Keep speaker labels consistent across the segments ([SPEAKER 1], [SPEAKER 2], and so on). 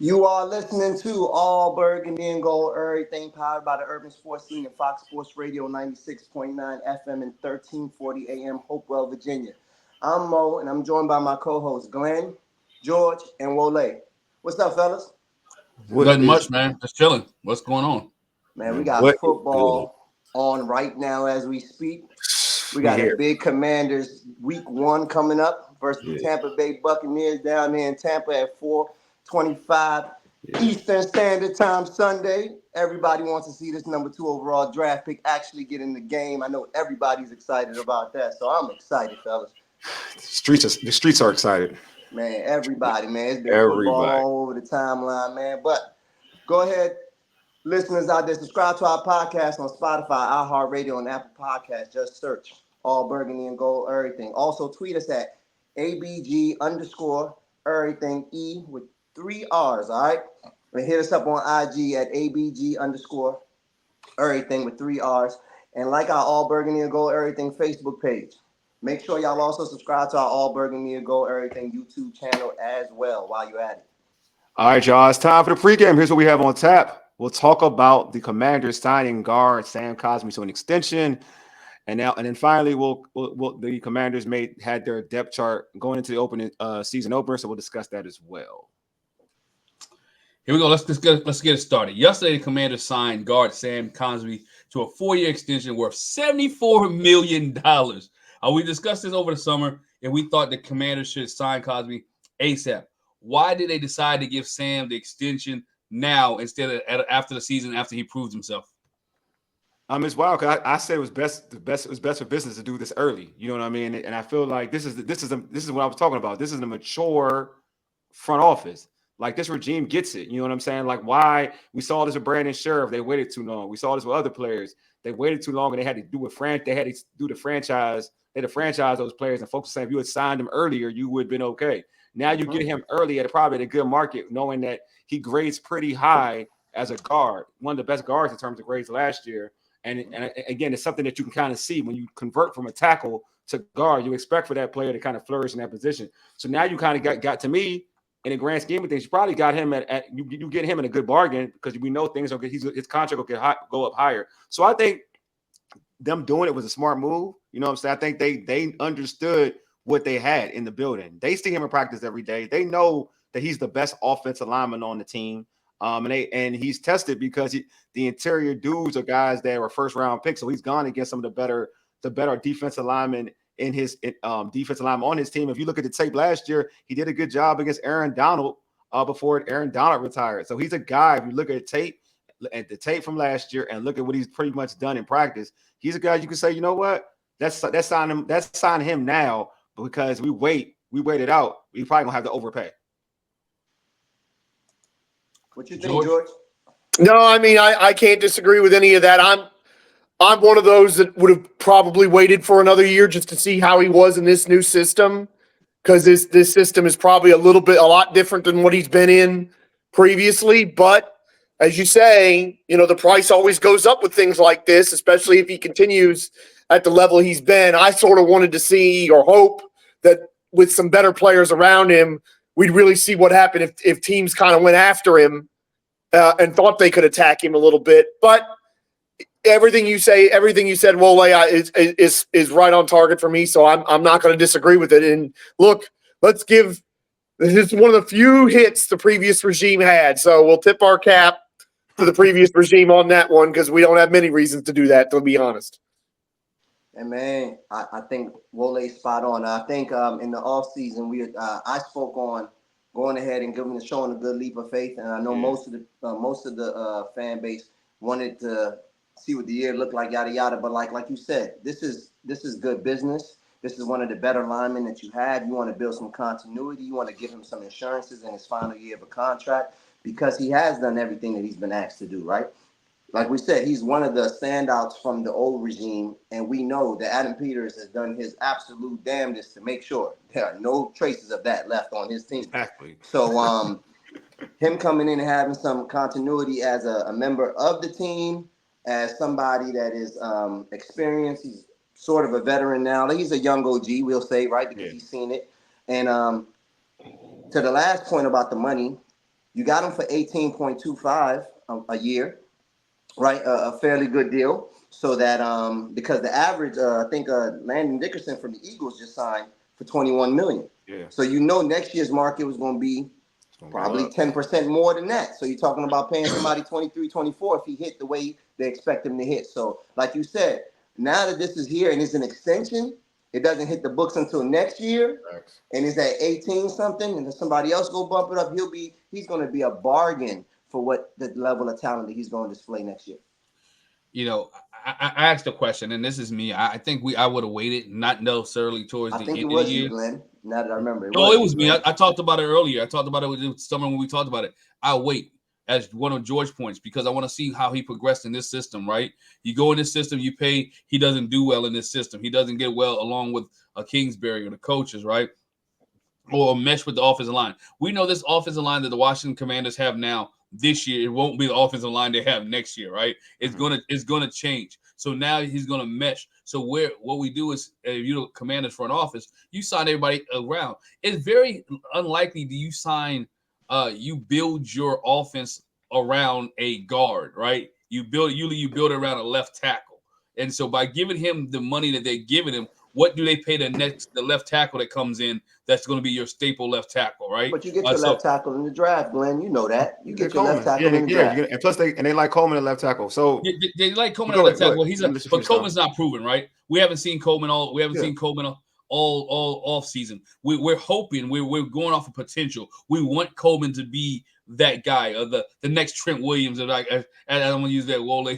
[SPEAKER 1] You are listening to All Burgundy and Gold, everything powered by the Urban Sports Scene and Fox Sports Radio 96.9 FM and 1340 AM, Hopewell, Virginia. I'm Mo, and I'm joined by my co-hosts, Glen, George, and Wole. What's up, fellas?
[SPEAKER 2] Nothing much, man. Just chilling. What's going on?
[SPEAKER 1] Man, we got football on right now as we speak. We got a big Commanders week 1 coming up versus the Tampa Bay Buccaneers down there in Tampa at 4:25 Eastern Standard Time Sunday. Everybody wants to see this number 2 overall draft pick actually get in the game. I know everybody's excited about that, so I'm excited, fellas.
[SPEAKER 3] The streets are excited.
[SPEAKER 1] Man, everybody, man. It's been football all over the timeline, man. But go ahead, listeners out there, subscribe to our podcast on Spotify, iHeartRadio, and Apple Podcasts. Just search All Burgundy and Gold, everything. Also, tweet us at ABG_everything, E with 3 R's, all right? And hit us up on IG at ABG_everything with 3 R's. And like our All Burgundy and Gold Everything Facebook page. Make sure y'all also subscribe to our All Burgundy and Gold Everything YouTube channel as well while you're at it.
[SPEAKER 3] All right, y'all. It's time for the pregame. Here's what we have on tap. We'll talk about the Commanders signing guard Sam Cosmi to an extension. And then finally, the Commanders had their depth chart going into the opening season opener, so we'll discuss that as well.
[SPEAKER 2] Here we go. Let's get it started. Yesterday, the Commanders signed guard Sam Cosmi to a 4-year extension worth $74 million. We discussed this over the summer, and we thought the Commanders should sign Cosmi ASAP. Why did they decide to give Sam the extension now instead of after the season after he proved himself?
[SPEAKER 3] It's wild because I said it was best for business to do this early. You know what I mean? And I feel like this is what I was talking about. This is a mature front office. Like, this regime gets it. You know what I'm saying? Like, why we saw this with Brandon Sheriff, they waited too long. We saw this with other players. They waited too long, and they had to do the franchise. They had to franchise those players. And folks were saying if you had signed him earlier, you would have been okay. Now you get him early at probably a good market, knowing that he grades pretty high as a guard, one of the best guards in terms of grades last year. And again, it's something that you can kind of see when you convert from a tackle to guard. You expect for that player to kind of flourish in that position. So now you kind of got to me, in the grand scheme of things, you probably got him you get him in a good bargain because we know things his contract will go up higher. So I think them doing it was a smart move. You know what I'm saying? I think they understood what they had in the building. They see him in practice every day. They know that he's the best offensive lineman on the team. And he's tested because the interior dudes are guys that were first round picks. So he's gone against some of the better defensive linemen in his defensive lineman on his team. If you look at the tape last year, he did a good job against Aaron Donald before Aaron Donald retired. So he's a guy, if you look at the tape from last year and look at what he's pretty much done in practice, he's a guy you can say, you know what? Let's sign him now because we waited out. We probably gonna have to overpay.
[SPEAKER 1] What you think, George?
[SPEAKER 4] No, I mean, I can't disagree with any of that. I'm one of those that would have probably waited for another year just to see how he was in this new system, because this system is probably a lot different than what he's been in previously. But as you say, the price always goes up with things like this, especially if he continues at the level he's been. I sort of wanted to see or hope that with some better players around him, we'd really see what happened if teams kind of went after him and thought they could attack him a little bit. But everything you said, Wole, is right on target for me. So I'm not going to disagree with it. And look, this is one of the few hits the previous regime had. So we'll tip our cap to the previous regime on that one because we don't have many reasons to do that, to be honest.
[SPEAKER 1] And man, I think Wole's spot on. I think in the offseason, I spoke on going ahead and showing a good leap of faith. And I know most of the fan base wanted to see what the year looked like, yada yada. But like you said, this is good business. This is one of the better linemen that you have. You want to build some continuity. You want to give him some insurances in his final year of a contract because he has done everything that he's been asked to do, right? Like we said, he's one of the standouts from the old regime, and we know that Adam Peters has done his absolute damnedest to make sure there are no traces of that left on his team.
[SPEAKER 3] Exactly.
[SPEAKER 1] So him coming in and having some continuity as a member of the team, as somebody that is experienced, he's sort of a veteran now. He's a young OG, we'll say, right, because he's seen it. And to the last point about the money, You got him for 18.25 a year, right? A fairly good deal. So that because the average, I think Landon Dickerson from the Eagles just signed for 21 million.
[SPEAKER 3] Yeah.
[SPEAKER 1] So next year's market was going to be probably 10% more than that. So you're talking about paying somebody 23, 24 if he hit the way they expect him to hit. So like you said, now that this is here and it's an extension, it doesn't hit the books until next year.
[SPEAKER 3] Thanks.
[SPEAKER 1] And it's at 18 something, and if somebody else go bump it up, he's going to be a bargain for what the level of talent that he's going to display next year.
[SPEAKER 2] I asked a question, and this is me. I think I would have waited, not necessarily towards the end of the year.
[SPEAKER 1] Glenn. Now that I remember,
[SPEAKER 2] it was me. I talked about it earlier. I talked about it with someone when we talked about it. I'll wait as one of George's points because I want to see how he progressed in this system. Right? You go in this system, you pay. He doesn't do well in this system. He doesn't get well along with a Kingsbury or the coaches, right? Or mesh with the offensive line. We know this offensive line that the Washington Commanders have now. This year, it won't be the offensive line they have next year, right? It's gonna change. So now he's gonna mesh. So what we do is, if you're the Commanders front office, you sign everybody around. It's very unlikely that you sign, you build your offense around a guard, right? You build it around a left tackle, and so by giving him the money that they're giving him, what do they pay the left tackle that comes in? That's going to be your staple left tackle, right?
[SPEAKER 1] But you get your left tackle in the draft, Glenn. You know that. You get your
[SPEAKER 3] Coleman.
[SPEAKER 1] left tackle in the draft.
[SPEAKER 3] And plus they like Coleman at left tackle. So
[SPEAKER 2] they like Coleman at left tackle. Well, but Coleman's not proven, right? We haven't seen Coleman all off season. We're hoping we're going off of potential. We want Coleman to be that guy, or the next Trent Williams. And I'm going to use that Wole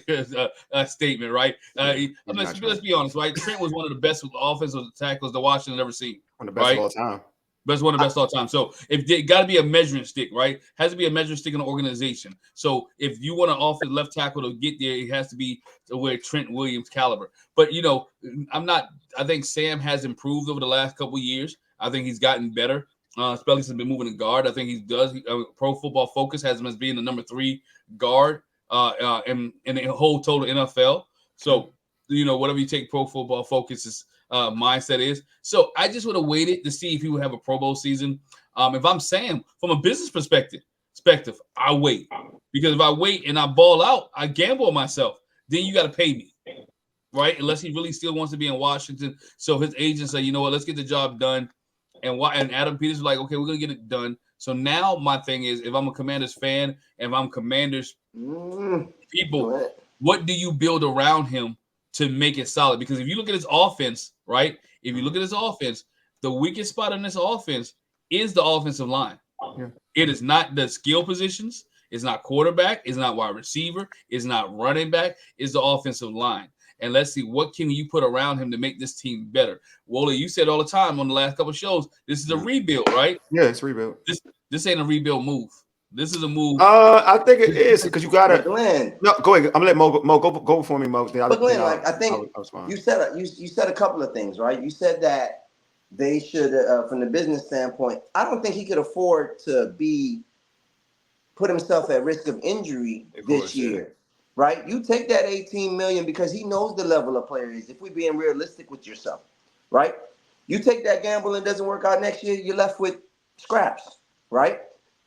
[SPEAKER 2] statement, right? Let's be honest, right? Trent was one of the best offensive tackles the Washington ever seen.
[SPEAKER 3] One of the best of all time.
[SPEAKER 2] One of the best all time. So if they got to be a measuring stick, right? Has to be a measuring stick in the organization. So if you want to offer left tackle to get there, it has to be where Trent Williams caliber. But I think Sam has improved over the last couple of years. I think he's gotten better. Especially since been moving to guard. I think he does. Pro Football Focus has him as being the number 3 guard in the whole total NFL. So whatever you take Pro Football Focus's mindset is. So I just would have waited to see if he would have a Pro Bowl season. If I'm Sam, from a business perspective, I wait, because if I wait and I ball out, I gamble on myself. Then you got to pay me, right? Unless he really still wants to be in Washington. So his agents say, you know what, let's get the job done. And Adam Peters was like, okay, we're gonna get it done. So now my thing is, if I'm a Commanders fan, and if I'm Commanders people, what do you build around him to make it solid? Because if you look at his offense, right? If you look at his offense, the weakest spot in this offense is the offensive line. Yeah. It is not the skill positions. It's not quarterback. It's not wide receiver. It's not running back. It's the offensive line. And let's see, what can you put around him to make this team better? Wole, you said all the time on the last couple of shows, this is a rebuild, right?
[SPEAKER 3] Yeah, it's a rebuild.
[SPEAKER 2] This ain't a rebuild move. This is a move.
[SPEAKER 3] I think it is, because you gotta.
[SPEAKER 1] Glenn.
[SPEAKER 3] No, go ahead. I'm gonna let Mo go before me, Mo.
[SPEAKER 1] But Glenn, I think you said a couple of things, right? You said that they should, from the business standpoint, I don't think he could afford to put himself at risk of injury this year. Right? You take that 18 million because he knows the level of player is. If we're being realistic with yourself, right? You take that gamble and it doesn't work out next year, you're left with scraps, right?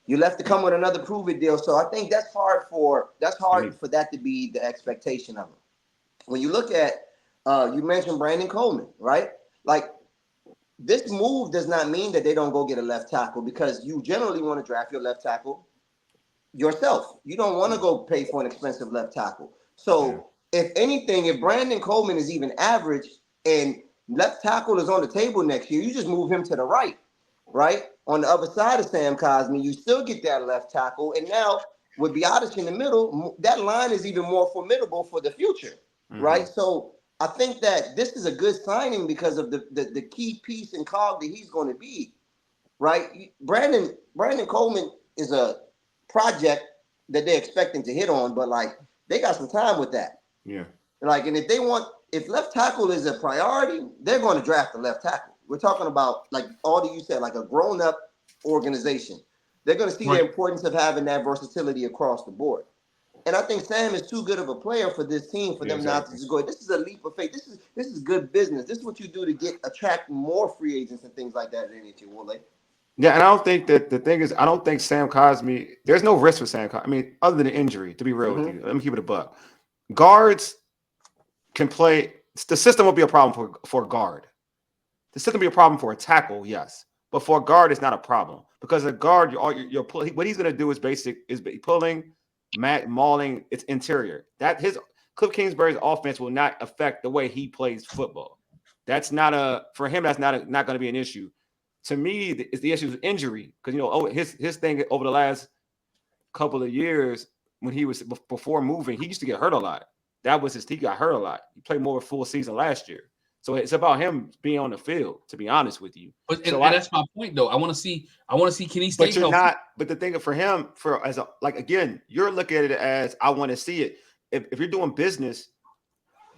[SPEAKER 1] You're left to come with another prove it deal. So I think that's hard for that to be the expectation of him. When you look at, you mentioned Brandon Coleman, right? Like, this move does not mean that they don't go get a left tackle, because you generally want to draft your left tackle yourself. You don't want to go pay for an expensive left tackle. So if anything, if Brandon Coleman is even average and left tackle is on the table next year, you just move him to the right? On the other side of Sam Cosmi, you still get that left tackle. And now with Biotis in the middle, that line is even more formidable for the future, right? So I think that this is a good signing because of the key piece and cog that he's going to be, right? Brandon Coleman is a project that they're expecting to hit on, but like, they got some time with that. Yeah. Like, and if left tackle is a priority, they're going to draft the left tackle. We're talking about, like all you said, like a grown-up organization. They're going to see the importance of having that versatility across the board. And I think Sam is too good of a player for this team for them not to just go. This is a leap of faith. This is good business. This is what you do to attract more free agents and things like that in it, Wole.
[SPEAKER 3] Yeah, and I don't think that the thing is, I don't think Sam Cosmi, there's no risk for Sam Cosmi. I mean, other than injury, to be real with you. Let me keep it a buck. Guards can play, the system will be a problem for a guard. The system will be a problem for a tackle, yes. But for a guard, it's not a problem. Because a guard, you're pulling, what he's going to do is pulling, mauling, it's interior. That his Cliff Kingsbury's offense will not affect the way he plays football. That's not for him, that's not going to be an issue. To me, it's the issue of injury. Because, his thing over the last couple of years, when he was before moving, he used to get hurt a lot. That was he got hurt a lot. He played more full season last year. So it's about him being on the field, to be honest with you.
[SPEAKER 2] But and that's my point, though. I want to see, can he stay
[SPEAKER 3] but you're
[SPEAKER 2] healthy?
[SPEAKER 3] Not, but the thing for him, again, you're looking at it as, I want to see it. If you're doing business,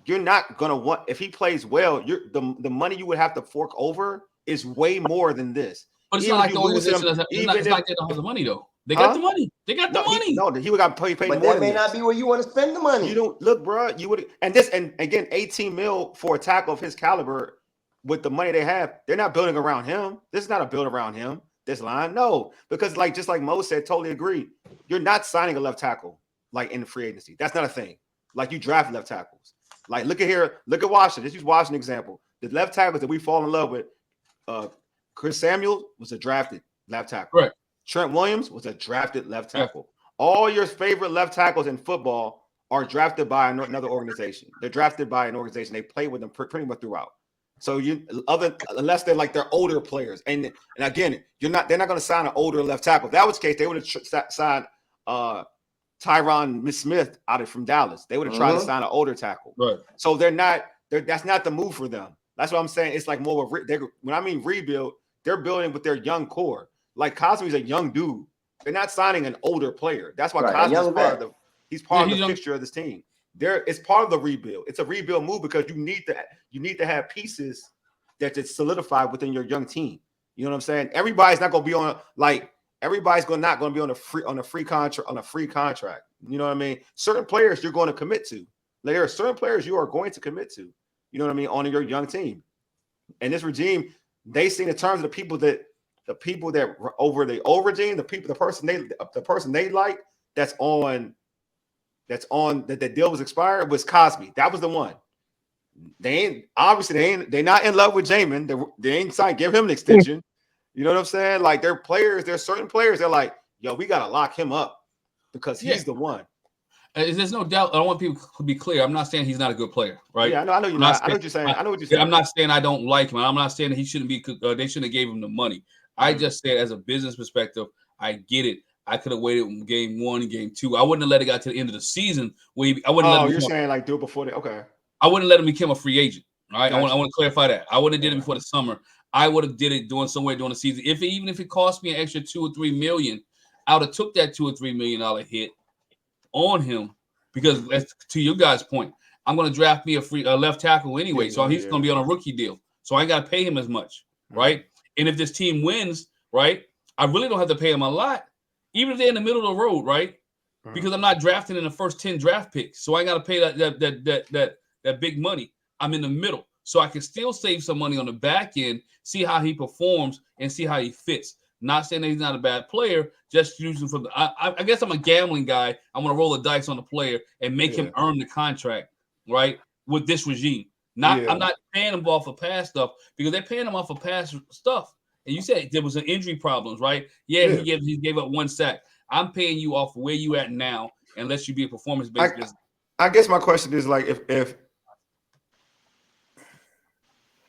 [SPEAKER 3] you're not going to want, if he plays well, the money you would have to fork over is way more than this.
[SPEAKER 2] But it's not like the organization it's not like they don't have the money, though. They got the money. They got the money.
[SPEAKER 3] He would got paid
[SPEAKER 1] but
[SPEAKER 3] more.
[SPEAKER 1] But that may not be where you want to spend the money.
[SPEAKER 3] You don't look, bro. You would, and again, 18 mil for a tackle of his caliber with the money they have. They're not building around him. This is not a build around him. This line, no, because just like Mo said, totally agree. You're not signing a left tackle like in the free agency. That's not a thing. Like you draft left tackles. Like look at Washington. Let's use Washington example. The left tackles that we fall in love with. Chris Samuel was a drafted left tackle.
[SPEAKER 2] Right.
[SPEAKER 3] Trent Williams was a drafted left tackle. Yeah. All your favorite left tackles in football are drafted by another organization. They're drafted by an organization. They play with them pretty much throughout. So unless they're older players, and again, they're not going to sign an older left tackle. If that was the case, they would have signed Tyron Smith from Dallas. They would have tried to sign an older tackle.
[SPEAKER 2] Right.
[SPEAKER 3] So that's not the move for them. That's what I'm saying. It's like more of when I mean rebuild, they're building with their young core. Like Cosmi's a young dude. They're not signing an older player. That's why Cosmi's part of the fixture of this team. It's part of the rebuild. It's a rebuild move because you need to have pieces that just solidify within your young team. You know what I'm saying? Everybody's not going to be on not going to be on a free contract. You know what I mean? Certain players you're going to commit to. There are certain players you are going to commit to. You know what I mean? On your young team. And this regime, they see in terms of the people that over the old regime, the person they like that the deal was expired was Cosmi. That was the one. They're not in love with Jamin. They ain't signed, give him an extension. You know what I'm saying? Like there's certain players they're like, yo, we gotta lock him up because he's the one.
[SPEAKER 2] There's no doubt. I don't want people to be clear. I'm not saying he's not a good player, right?
[SPEAKER 3] Yeah, I know you're not. I know what you're saying. I know what you're saying.
[SPEAKER 2] I'm not saying I don't like him. I'm not saying that he shouldn't be. They shouldn't have gave him the money. I just said, as a business perspective, I get it. I could have waited in game 1 and game 2. I wouldn't have let it get to the end of the season. I wouldn't.
[SPEAKER 3] Oh, you're saying like do it before okay.
[SPEAKER 2] I wouldn't let him become a free agent. Right?
[SPEAKER 3] Gotcha.
[SPEAKER 2] I want to clarify that. I wouldn't have did it before the summer. I would have did it somewhere during the season. Even if it cost me an extra $2 or $3 million, I would have took that $2 or $3 million hit on him. Because to you guys' point, I'm going to draft me a left tackle anyway, so he's going to be on a rookie deal. So I ain't got to pay him as much, right? And if this team wins, right, I really don't have to pay him a lot, even if they're in the middle of the road, right? Because I'm not drafting in the first 10 draft picks, so I ain't got to pay that big money. I'm in the middle, so I can still save some money on the back end, see how he performs, and see how he fits. Not saying that he's not a bad player, just using for the. I guess I'm a gambling guy. I'm gonna roll the dice on the player and make him earn the contract, right? With this regime, I'm not paying him off of past stuff because they're paying him off of past stuff. And you said there was an injury problems, right? Yeah. He gave up 1 sack. I'm paying you off where you at now, and let you be a performance-based business.
[SPEAKER 3] I guess my question is like if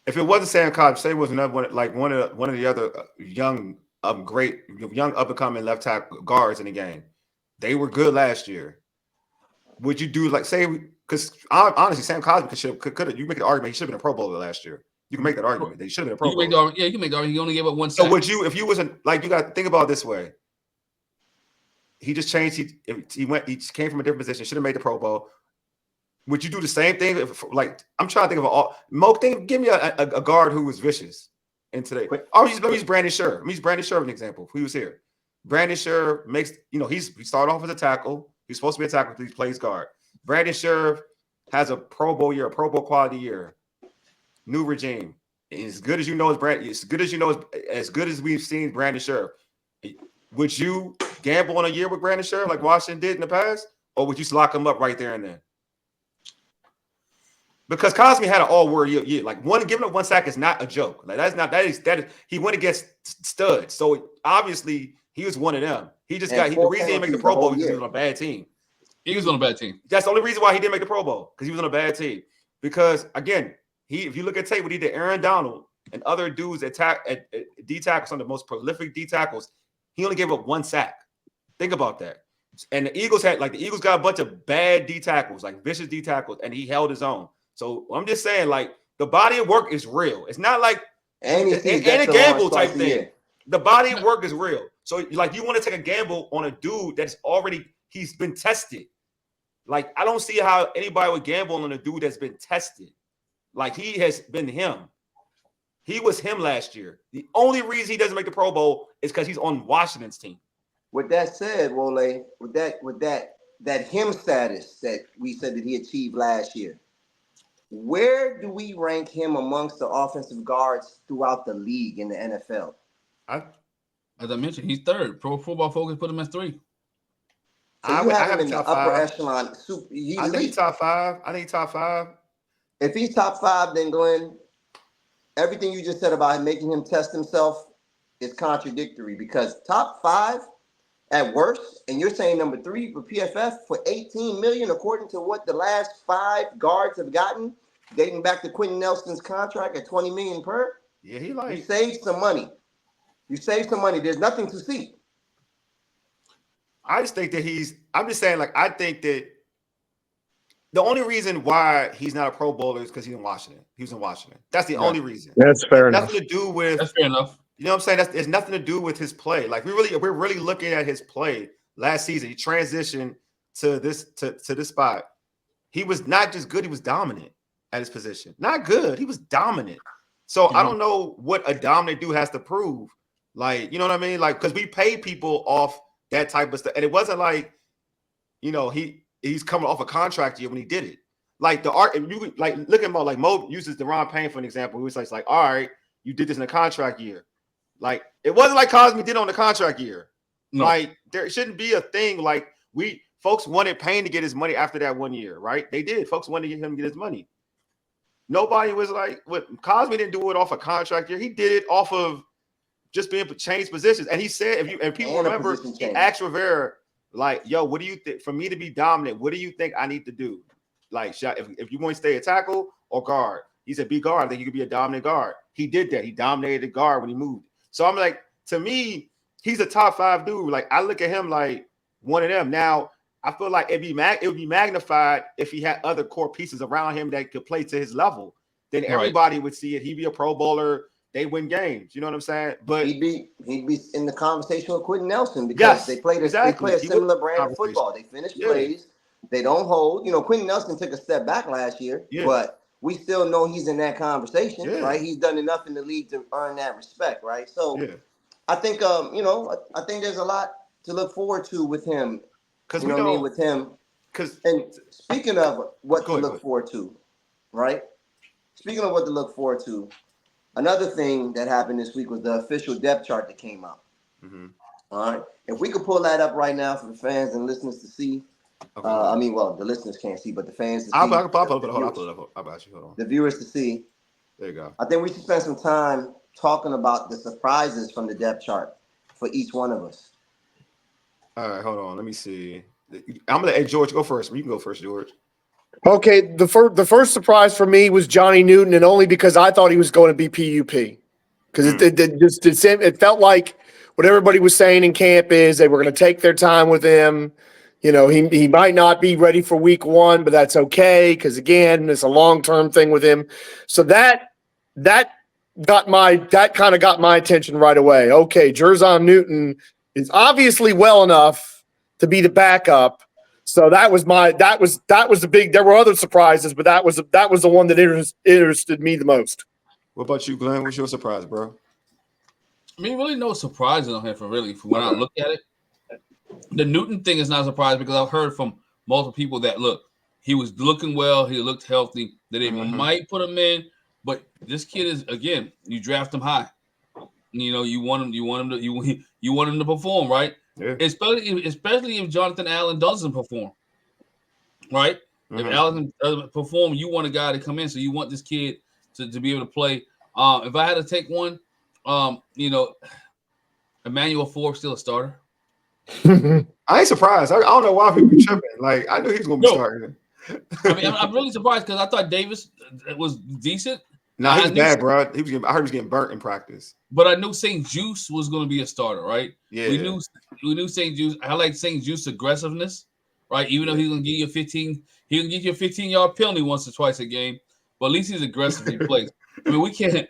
[SPEAKER 3] it wasn't Sam Cosmi, say it was another one, like one of the other young up and coming left tackle guards in the game. They were good last year. Would you do because honestly, Sam Cosmi could you make the argument he should have been a Pro Bowler last year? You can make that argument. They should have been a Pro Bowler.
[SPEAKER 2] You can make the argument. He only gave up 1 sack.
[SPEAKER 3] So would you, if you wasn't like, you got to think about it this way. He just changed. He came from a different position. Should have made the Pro Bowl. Would you do the same thing? I'm trying to think of give me a guard who was vicious. And today, let me use Brandon Scherf. Let me use Brandon Scherf an example. He was here. Brandon Scherf makes, he started off as a tackle. He's supposed to be a tackle, but he plays guard. Brandon Scherf has a Pro Bowl year, a Pro Bowl quality year. New regime. as good as you know as good as we've seen Brandon Sheriff, would you gamble on a year with Brandon Sheriff like Washington did in the past, or would you just lock him up right there and then? Because Cosmi had an all-world year. Like giving up 1 sack is not a joke. Like that is he went against studs. So obviously he was one of them. He just the reason he didn't make the Pro Bowl because he was on a bad team.
[SPEAKER 2] He was on a bad team.
[SPEAKER 3] That's the only reason why he didn't make the Pro Bowl, because he was on a bad team. Because again, if you look at tape, what he did, Aaron Donald and other dudes at D tackles, some of the most prolific D tackles, he only gave up 1 sack. Think about that. And the Eagles got a bunch of bad D tackles, like vicious D tackles, and he held his own. So I'm just saying, like, the body of work is real. It's not like a gamble type thing. The body of work is real. So, like, you want to take a gamble on a dude he's been tested. Like, I don't see how anybody would gamble on a dude that's been tested. Like, he has been him. He was him last year. The only reason he doesn't make the Pro Bowl is because he's on Washington's team.
[SPEAKER 1] With that said, Wole, with that him status that we said that he achieved last year, where do we rank him amongst the offensive guards throughout the league in the NFL?
[SPEAKER 2] As I mentioned, he's third. Pro Football Focus put him as 3.
[SPEAKER 1] So you have him in the upper echelon.
[SPEAKER 3] I think he's top 5.
[SPEAKER 1] If he's top 5, then Glenn, everything you just said about making him test himself is contradictory, because top 5 at worst, and you're saying number 3 for PFF for $18 million, according to what the last 5 guards have gotten, dating back to Quentin Nelson's contract at $20 million per.
[SPEAKER 3] Yeah,
[SPEAKER 1] you saved some money. There's nothing to see.
[SPEAKER 3] I just think that I'm just saying, like, I think that the only reason why he's not a Pro Bowler is because he's in Washington. He was in Washington. That's the only reason.
[SPEAKER 4] That's fair enough.
[SPEAKER 3] Nothing to do with.
[SPEAKER 2] That's fair enough.
[SPEAKER 3] You know what I'm saying? It's nothing to do with his play. Like, we're really looking at his play last season. He transitioned to this spot. He was not just good; he was dominant at his position. Not good. He was dominant. So I don't know what a dominant dude has to prove. Like, you know what I mean? Like, because we pay people off that type of stuff, and it wasn't like, you know, he's coming off a contract year when he did it. Like you like look at Mo. Like Mo uses Deron Payne for an example. He was like, all right, you did this in a contract year. Like, it wasn't like Cosmi did on the contract year. No. Like, there shouldn't be a thing like folks wanted Payne to get his money after that 1 year, right? They did. Folks wanted to get him to get his money. Nobody was like, what Cosmi didn't do it off a contract year. He did it off of just being changed positions. And he said, if people remember, he asked Rivera, like, yo, what do you think for me to be dominant? What do you think I need to do? Like, if you want to stay a tackle or guard, he said, be guard. I think you could be a dominant guard. He did that. He dominated the guard when he moved. So I'm like, to me, he's a top 5 dude. Like, I look at him like one of them. Now, I feel like it would be magnified if he had other core pieces around him that could play to his level. Then everybody would see it. He'd be a Pro Bowler. They win games. You know what I'm saying? But
[SPEAKER 1] he'd be in the conversation with Quentin Nelson, because they play a similar brand of football. They finish plays. They don't hold. You know, Quentin Nelson took a step back last year, but we still know he's in that conversation, right? He's done enough in the league to earn that respect, right? So I think, I think there's a lot to look forward to with him. Because with him. And speaking of what to look forward to, right? Speaking of what to look forward to, another thing that happened this week was the official depth chart that came out. Mm-hmm. All right. If we could pull that up right now for the fans and listeners to see. Okay. The listeners can't see, but the fans.
[SPEAKER 3] I'll pull it up. Hold on.
[SPEAKER 1] The viewers to see.
[SPEAKER 3] There you go.
[SPEAKER 1] I think we should spend some time talking about the surprises from the depth chart for each one of us.
[SPEAKER 3] All right, hold on. Let me see. I'm gonna let George go first. You can go first, George.
[SPEAKER 4] Okay, the first surprise for me was Johnny Newton, and only because I thought he was going to be PUP. Because it felt like what everybody was saying in camp is they were going to take their time with him. You know, he might not be ready for week 1, but that's okay, because again, it's a long-term thing with him. So that kind of got my attention right away. Okay, Jer'Zhan Newton is obviously well enough to be the backup. So that was the big. There were other surprises, but that was the one that interested me the most.
[SPEAKER 3] What about you, Glenn? What's your surprise, bro?
[SPEAKER 2] I mean, really no surprises on him when I look at it. The Newton thing is not a surprise, because I've heard from multiple people that, look, he was looking well, he looked healthy, that they might put him in, but this kid is, again, you draft him high. You want him to perform, right?
[SPEAKER 3] Yeah.
[SPEAKER 2] Especially if Jonathan Allen doesn't perform, right? If
[SPEAKER 3] Mm-hmm.
[SPEAKER 2] Allen doesn't perform, you want a guy to come in, so you want this kid to be able to play. If I had to take one, Emmanuel Forbes still a starter.
[SPEAKER 3] I ain't surprised. I don't know why people be tripping. Like I knew he was gonna be
[SPEAKER 2] No,
[SPEAKER 3] starting.
[SPEAKER 2] I mean I'm really surprised because I thought Davis was decent.
[SPEAKER 3] Nah, he was bad, bro. I heard he was getting burnt in practice.
[SPEAKER 2] But I knew St. Juice was going to be a starter, right?
[SPEAKER 3] Yeah.
[SPEAKER 2] We knew St. Juice. I like St. Juice aggressiveness, right? Even though he's going to give you 15, he can give you a 15-yard penalty once or twice a game. But at least he's aggressive. He plays. I mean, we can't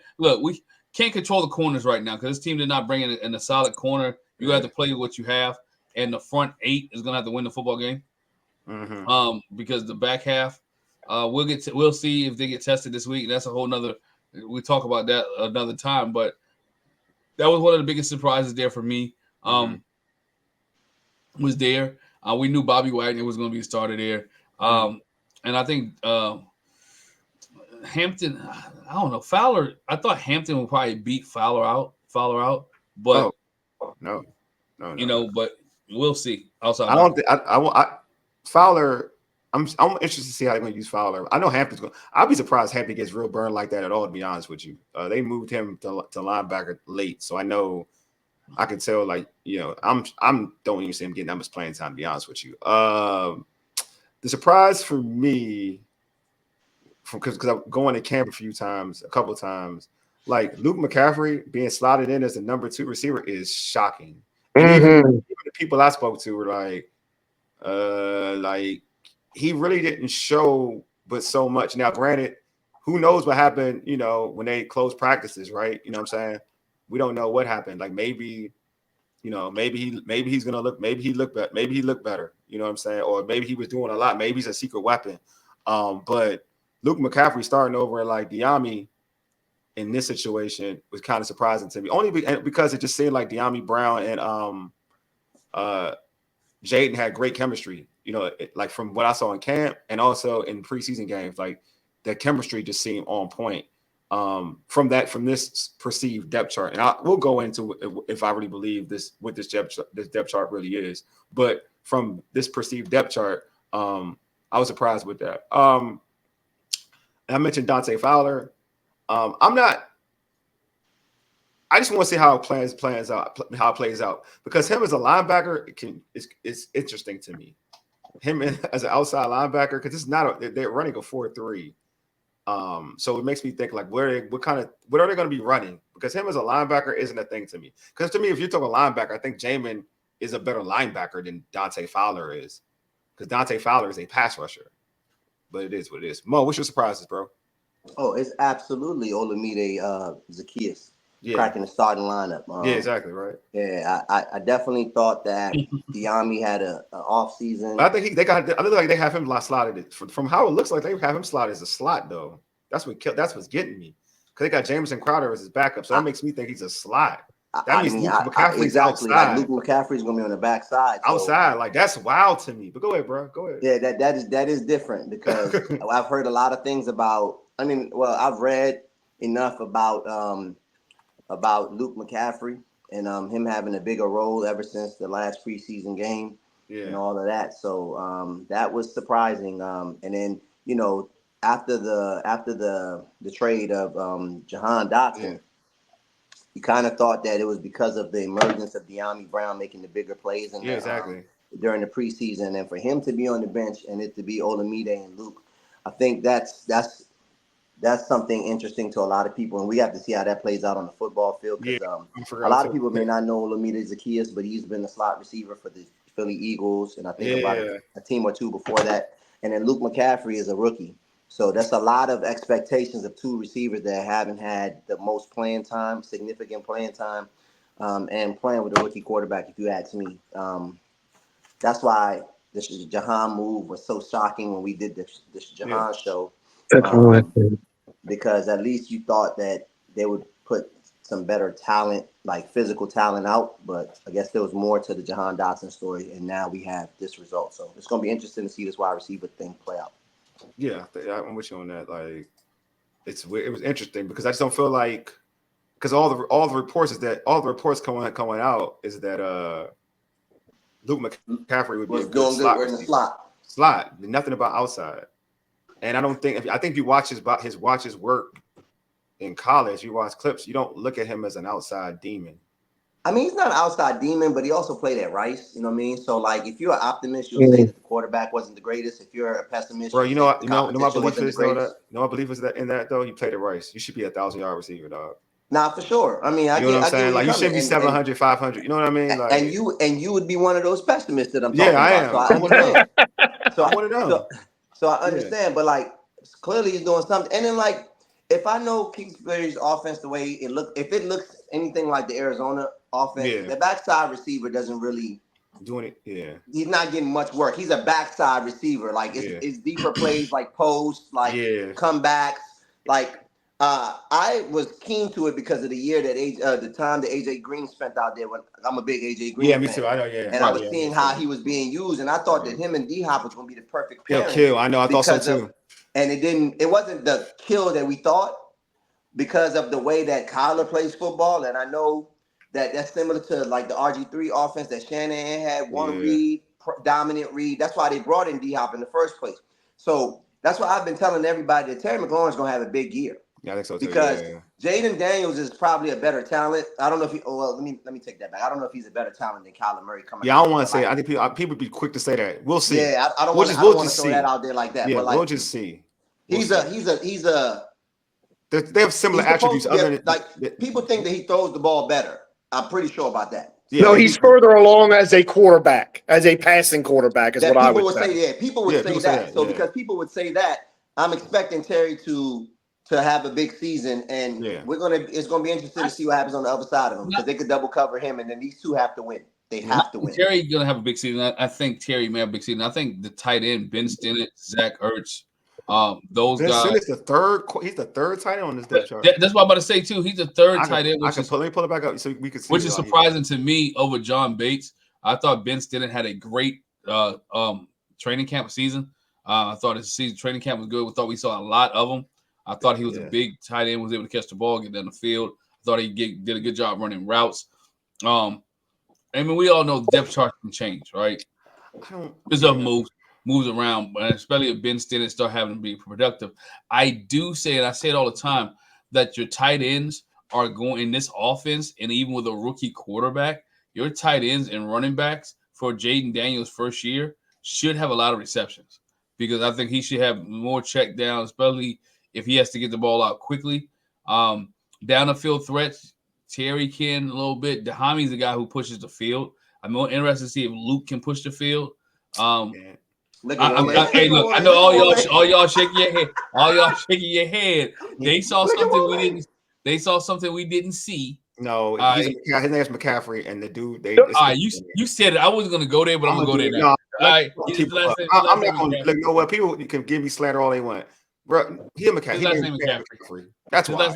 [SPEAKER 2] control the corners right now because this team did not bring in a solid corner. You have to play with what you have, and the front 8 is going to have to win the football game.
[SPEAKER 3] Mm-hmm.
[SPEAKER 2] Because the back half, we'll see if they get tested this week. That's a whole nother. We'll talk about that another time, but that was one of the biggest surprises there for me. Was there. We knew Bobby Wagner was going to be a starter there. And I think Hampton, I don't know, Fowler, I thought Hampton would probably beat Fowler out, but
[SPEAKER 3] no.
[SPEAKER 2] But we'll see. Also,
[SPEAKER 3] I don't think Fowler. I'm interested to see how they're going to use Fowler. I know Hampton's going. I'll be surprised Hampton gets real burned like that at all. To be honest with you, they moved him to linebacker late, so I know I can tell. Like I'm don't even see him getting that much playing time. To be honest with you, the surprise for me, because I'm going to camp a couple of times, like Luke McCaffrey being slotted in as the number 2 receiver is shocking. And even the people I spoke to were like. He really didn't show but so much. Now, granted, who knows what happened, when they closed practices, right? You know what I'm saying? We don't know what happened. Like maybe he's gonna look, maybe he looked better, you know what I'm saying? Or maybe he was doing a lot, maybe he's a secret weapon. But Luke McCaffrey starting over like Diami in this situation was kind of surprising to me. Only because it just seemed like Diami Brown and Jaden had great chemistry, like from what I saw in camp and also in preseason games, like the chemistry just seemed on point from this perceived depth chart. And we'll go into if I really believe what this depth chart really is. But from this perceived depth chart, I was surprised with that. And I mentioned Dante Fowler. I just want to see how it plays out because him as a linebacker is interesting to me. Him as an outside linebacker, because it's not they're running a 4-3. So it makes me think like what are they going to be running? Because him as a linebacker isn't a thing to me. Because to me, if you're talking linebacker, I think Jamin is a better linebacker than Dante Fowler is. Because Dante Fowler is a pass rusher. But it is what it is. Mo, what's your surprises, bro?
[SPEAKER 1] Oh, it's absolutely Olamide Zacchaeus.
[SPEAKER 3] Yeah.
[SPEAKER 1] Cracking the starting lineup.
[SPEAKER 3] Yeah, exactly right.
[SPEAKER 1] Yeah, I definitely thought that Diami had an off season.
[SPEAKER 3] But I think I look like they have him slotted. From how it looks like, they have him slotted as a slot though. That's what's getting me. Because they got Jameson Crowder as his backup, so that makes me think he's a slot. That means Luke McCaffrey's
[SPEAKER 1] exactly
[SPEAKER 3] outside.
[SPEAKER 1] Like Luke McCaffrey's gonna be on the backside. So.
[SPEAKER 3] Outside, like that's wild to me. But go ahead, bro. Go ahead.
[SPEAKER 1] Yeah, that is different because I've heard a lot of things about. I've read enough about Luke McCaffrey and him having a bigger role ever since the last preseason game and all of that. So that was surprising. And then after the trade of Jahan Dotson, you kind of thought that it was because of the emergence of Diami Brown making the bigger plays during the preseason, and for him to be on the bench and it to be Olamide and Luke, I think that's something interesting to a lot of people, and we have to see how that plays out on the football field because a lot of people may not know Olamide Zacchaeus, but he's been the slot receiver for the Philly Eagles, and I think about a team or two before that. And then Luke McCaffrey is a rookie. So that's a lot of expectations of two receivers that haven't had the most playing time, significant playing time, and playing with a rookie quarterback, if you ask me. That's why this Jahan move was so shocking when we did this Jahan show. Because at least you thought that they would put some better talent, like physical talent out, but I guess there was more to the Jahan Dotson story, and now we have this result. So it's going to be interesting to see this wide receiver thing play out.
[SPEAKER 3] Yeah, I'm with you on that. Like, it's weird. It was interesting because I just don't feel like because all the reports coming out is that Luke McCaffrey would be a
[SPEAKER 1] Was
[SPEAKER 3] good
[SPEAKER 1] doing
[SPEAKER 3] slot
[SPEAKER 1] good in the
[SPEAKER 3] receiver. Slot, nothing about outside. And I think if you watch his work in college, you watch clips, you don't look at him as an outside demon.
[SPEAKER 1] I mean, he's not an outside demon, but he also played at Rice. You know what I mean? So, like, if you're an optimist, you'll say that the quarterback wasn't the greatest. If you're a pessimist,
[SPEAKER 3] Bro,
[SPEAKER 1] you'll say the
[SPEAKER 3] my
[SPEAKER 1] competition
[SPEAKER 3] belief
[SPEAKER 1] wasn't the
[SPEAKER 3] is though
[SPEAKER 1] greatest.
[SPEAKER 3] my belief is that in that though, he played at Rice. You should be a 1,000-yard receiver, dog.
[SPEAKER 1] Nah, for sure. I mean, I
[SPEAKER 3] You know what I'm
[SPEAKER 1] get
[SPEAKER 3] saying?
[SPEAKER 1] where
[SPEAKER 3] Like
[SPEAKER 1] you're
[SPEAKER 3] you shouldn't
[SPEAKER 1] coming,
[SPEAKER 3] be 700, 500. You know what I mean? Like
[SPEAKER 1] and you would be one of those pessimists that I'm
[SPEAKER 3] yeah,
[SPEAKER 1] talking
[SPEAKER 3] I
[SPEAKER 1] about. So
[SPEAKER 3] am.
[SPEAKER 1] I
[SPEAKER 3] I'm one of them.
[SPEAKER 1] understand.
[SPEAKER 3] I'm one of them.
[SPEAKER 1] So I understand, but like clearly he's doing something. And then like if I know Kingsbury's offense the way if it looks anything like the Arizona offense, the backside receiver doesn't really
[SPEAKER 3] doing it. Yeah,
[SPEAKER 1] he's not getting much work. He's a backside receiver. Like it's deeper plays, like posts, like comebacks. Like I was keen to it because of the year that the time that AJ Green spent out there. When I'm a big AJ Green fan.
[SPEAKER 3] me too. I know. Yeah,
[SPEAKER 1] and I was seeing how he was being used, and I thought that him and D Hop was going to be the perfect pairing.
[SPEAKER 3] Kill. I know. I thought so too.
[SPEAKER 1] And it didn't. It wasn't the kill that we thought because of the way that Kyler plays football, and I know that's similar to like the RG3 offense that Shanahan had. One read, dominant read. That's why they brought in D Hop in the first place. So that's why I've been telling everybody that Terry McLaurin's going to have a big year.
[SPEAKER 3] Yeah, I think so too.
[SPEAKER 1] Because Jaden Daniels is probably a better talent. I don't know if he. Oh, well, let me take that back. I don't know if he's a better talent than Kyler Murray coming.
[SPEAKER 3] Yeah, I don't want to say. I think people be quick to say that. We'll see.
[SPEAKER 1] Yeah, I don't want to throw that out there like that.
[SPEAKER 3] Yeah,
[SPEAKER 1] but like,
[SPEAKER 3] we'll just see.
[SPEAKER 1] He's a.
[SPEAKER 3] They have similar attributes.
[SPEAKER 1] People think that he throws the ball better. I'm pretty sure about that.
[SPEAKER 4] Yeah, no, he's further along as a quarterback, as a passing quarterback, is what I would say.
[SPEAKER 1] Yeah, people would say that. So because people would say that, I'm expecting Terry to have a big season, and it's gonna be interesting to see what happens on the other side of him because they could double cover him, and then these two have to win. They have to win.
[SPEAKER 2] Terry's gonna have a big season. I think Terry may have a big season. I think the tight end Ben Stinnett, Zach Ertz, those
[SPEAKER 3] Ben
[SPEAKER 2] guys.
[SPEAKER 3] He's the third tight end on this depth chart.
[SPEAKER 2] That's what I'm about to say too. He's the third tight end.
[SPEAKER 3] Let me pull it back up so we can see.
[SPEAKER 2] Which is surprising to me over John Bates. I thought Ben Stinnett had a great training camp season. I thought his season training camp was good. We thought we saw a lot of him. I thought he was a big tight end, was able to catch the ball, get down the field. I thought he did a good job running routes. I mean, we all know depth charts can change, right? There's up moves around, but especially if Ben Stinnett start having to be productive. I do say, and I say it all the time, that your tight ends are going in this offense, and even with a rookie quarterback, your tight ends and running backs for Jaden Daniels' first year should have a lot of receptions because I think he should have more check down, especially if he has to get the ball out quickly. Down the field threats, Terry can a little bit. Diami's the guy who pushes the field. I'm more interested to see if Luke can push the field. Hey, look, I know all y'all shaking your head. All y'all shaking your head. They saw something we didn't. They saw something we didn't see.
[SPEAKER 3] No, his name is McCaffrey, and the dude.
[SPEAKER 2] You said it. I wasn't gonna go there, but I'm gonna go there now. I'm
[SPEAKER 3] not gonna look. No, what people can give me slander all they want, bro. He McCaffrey. That's why.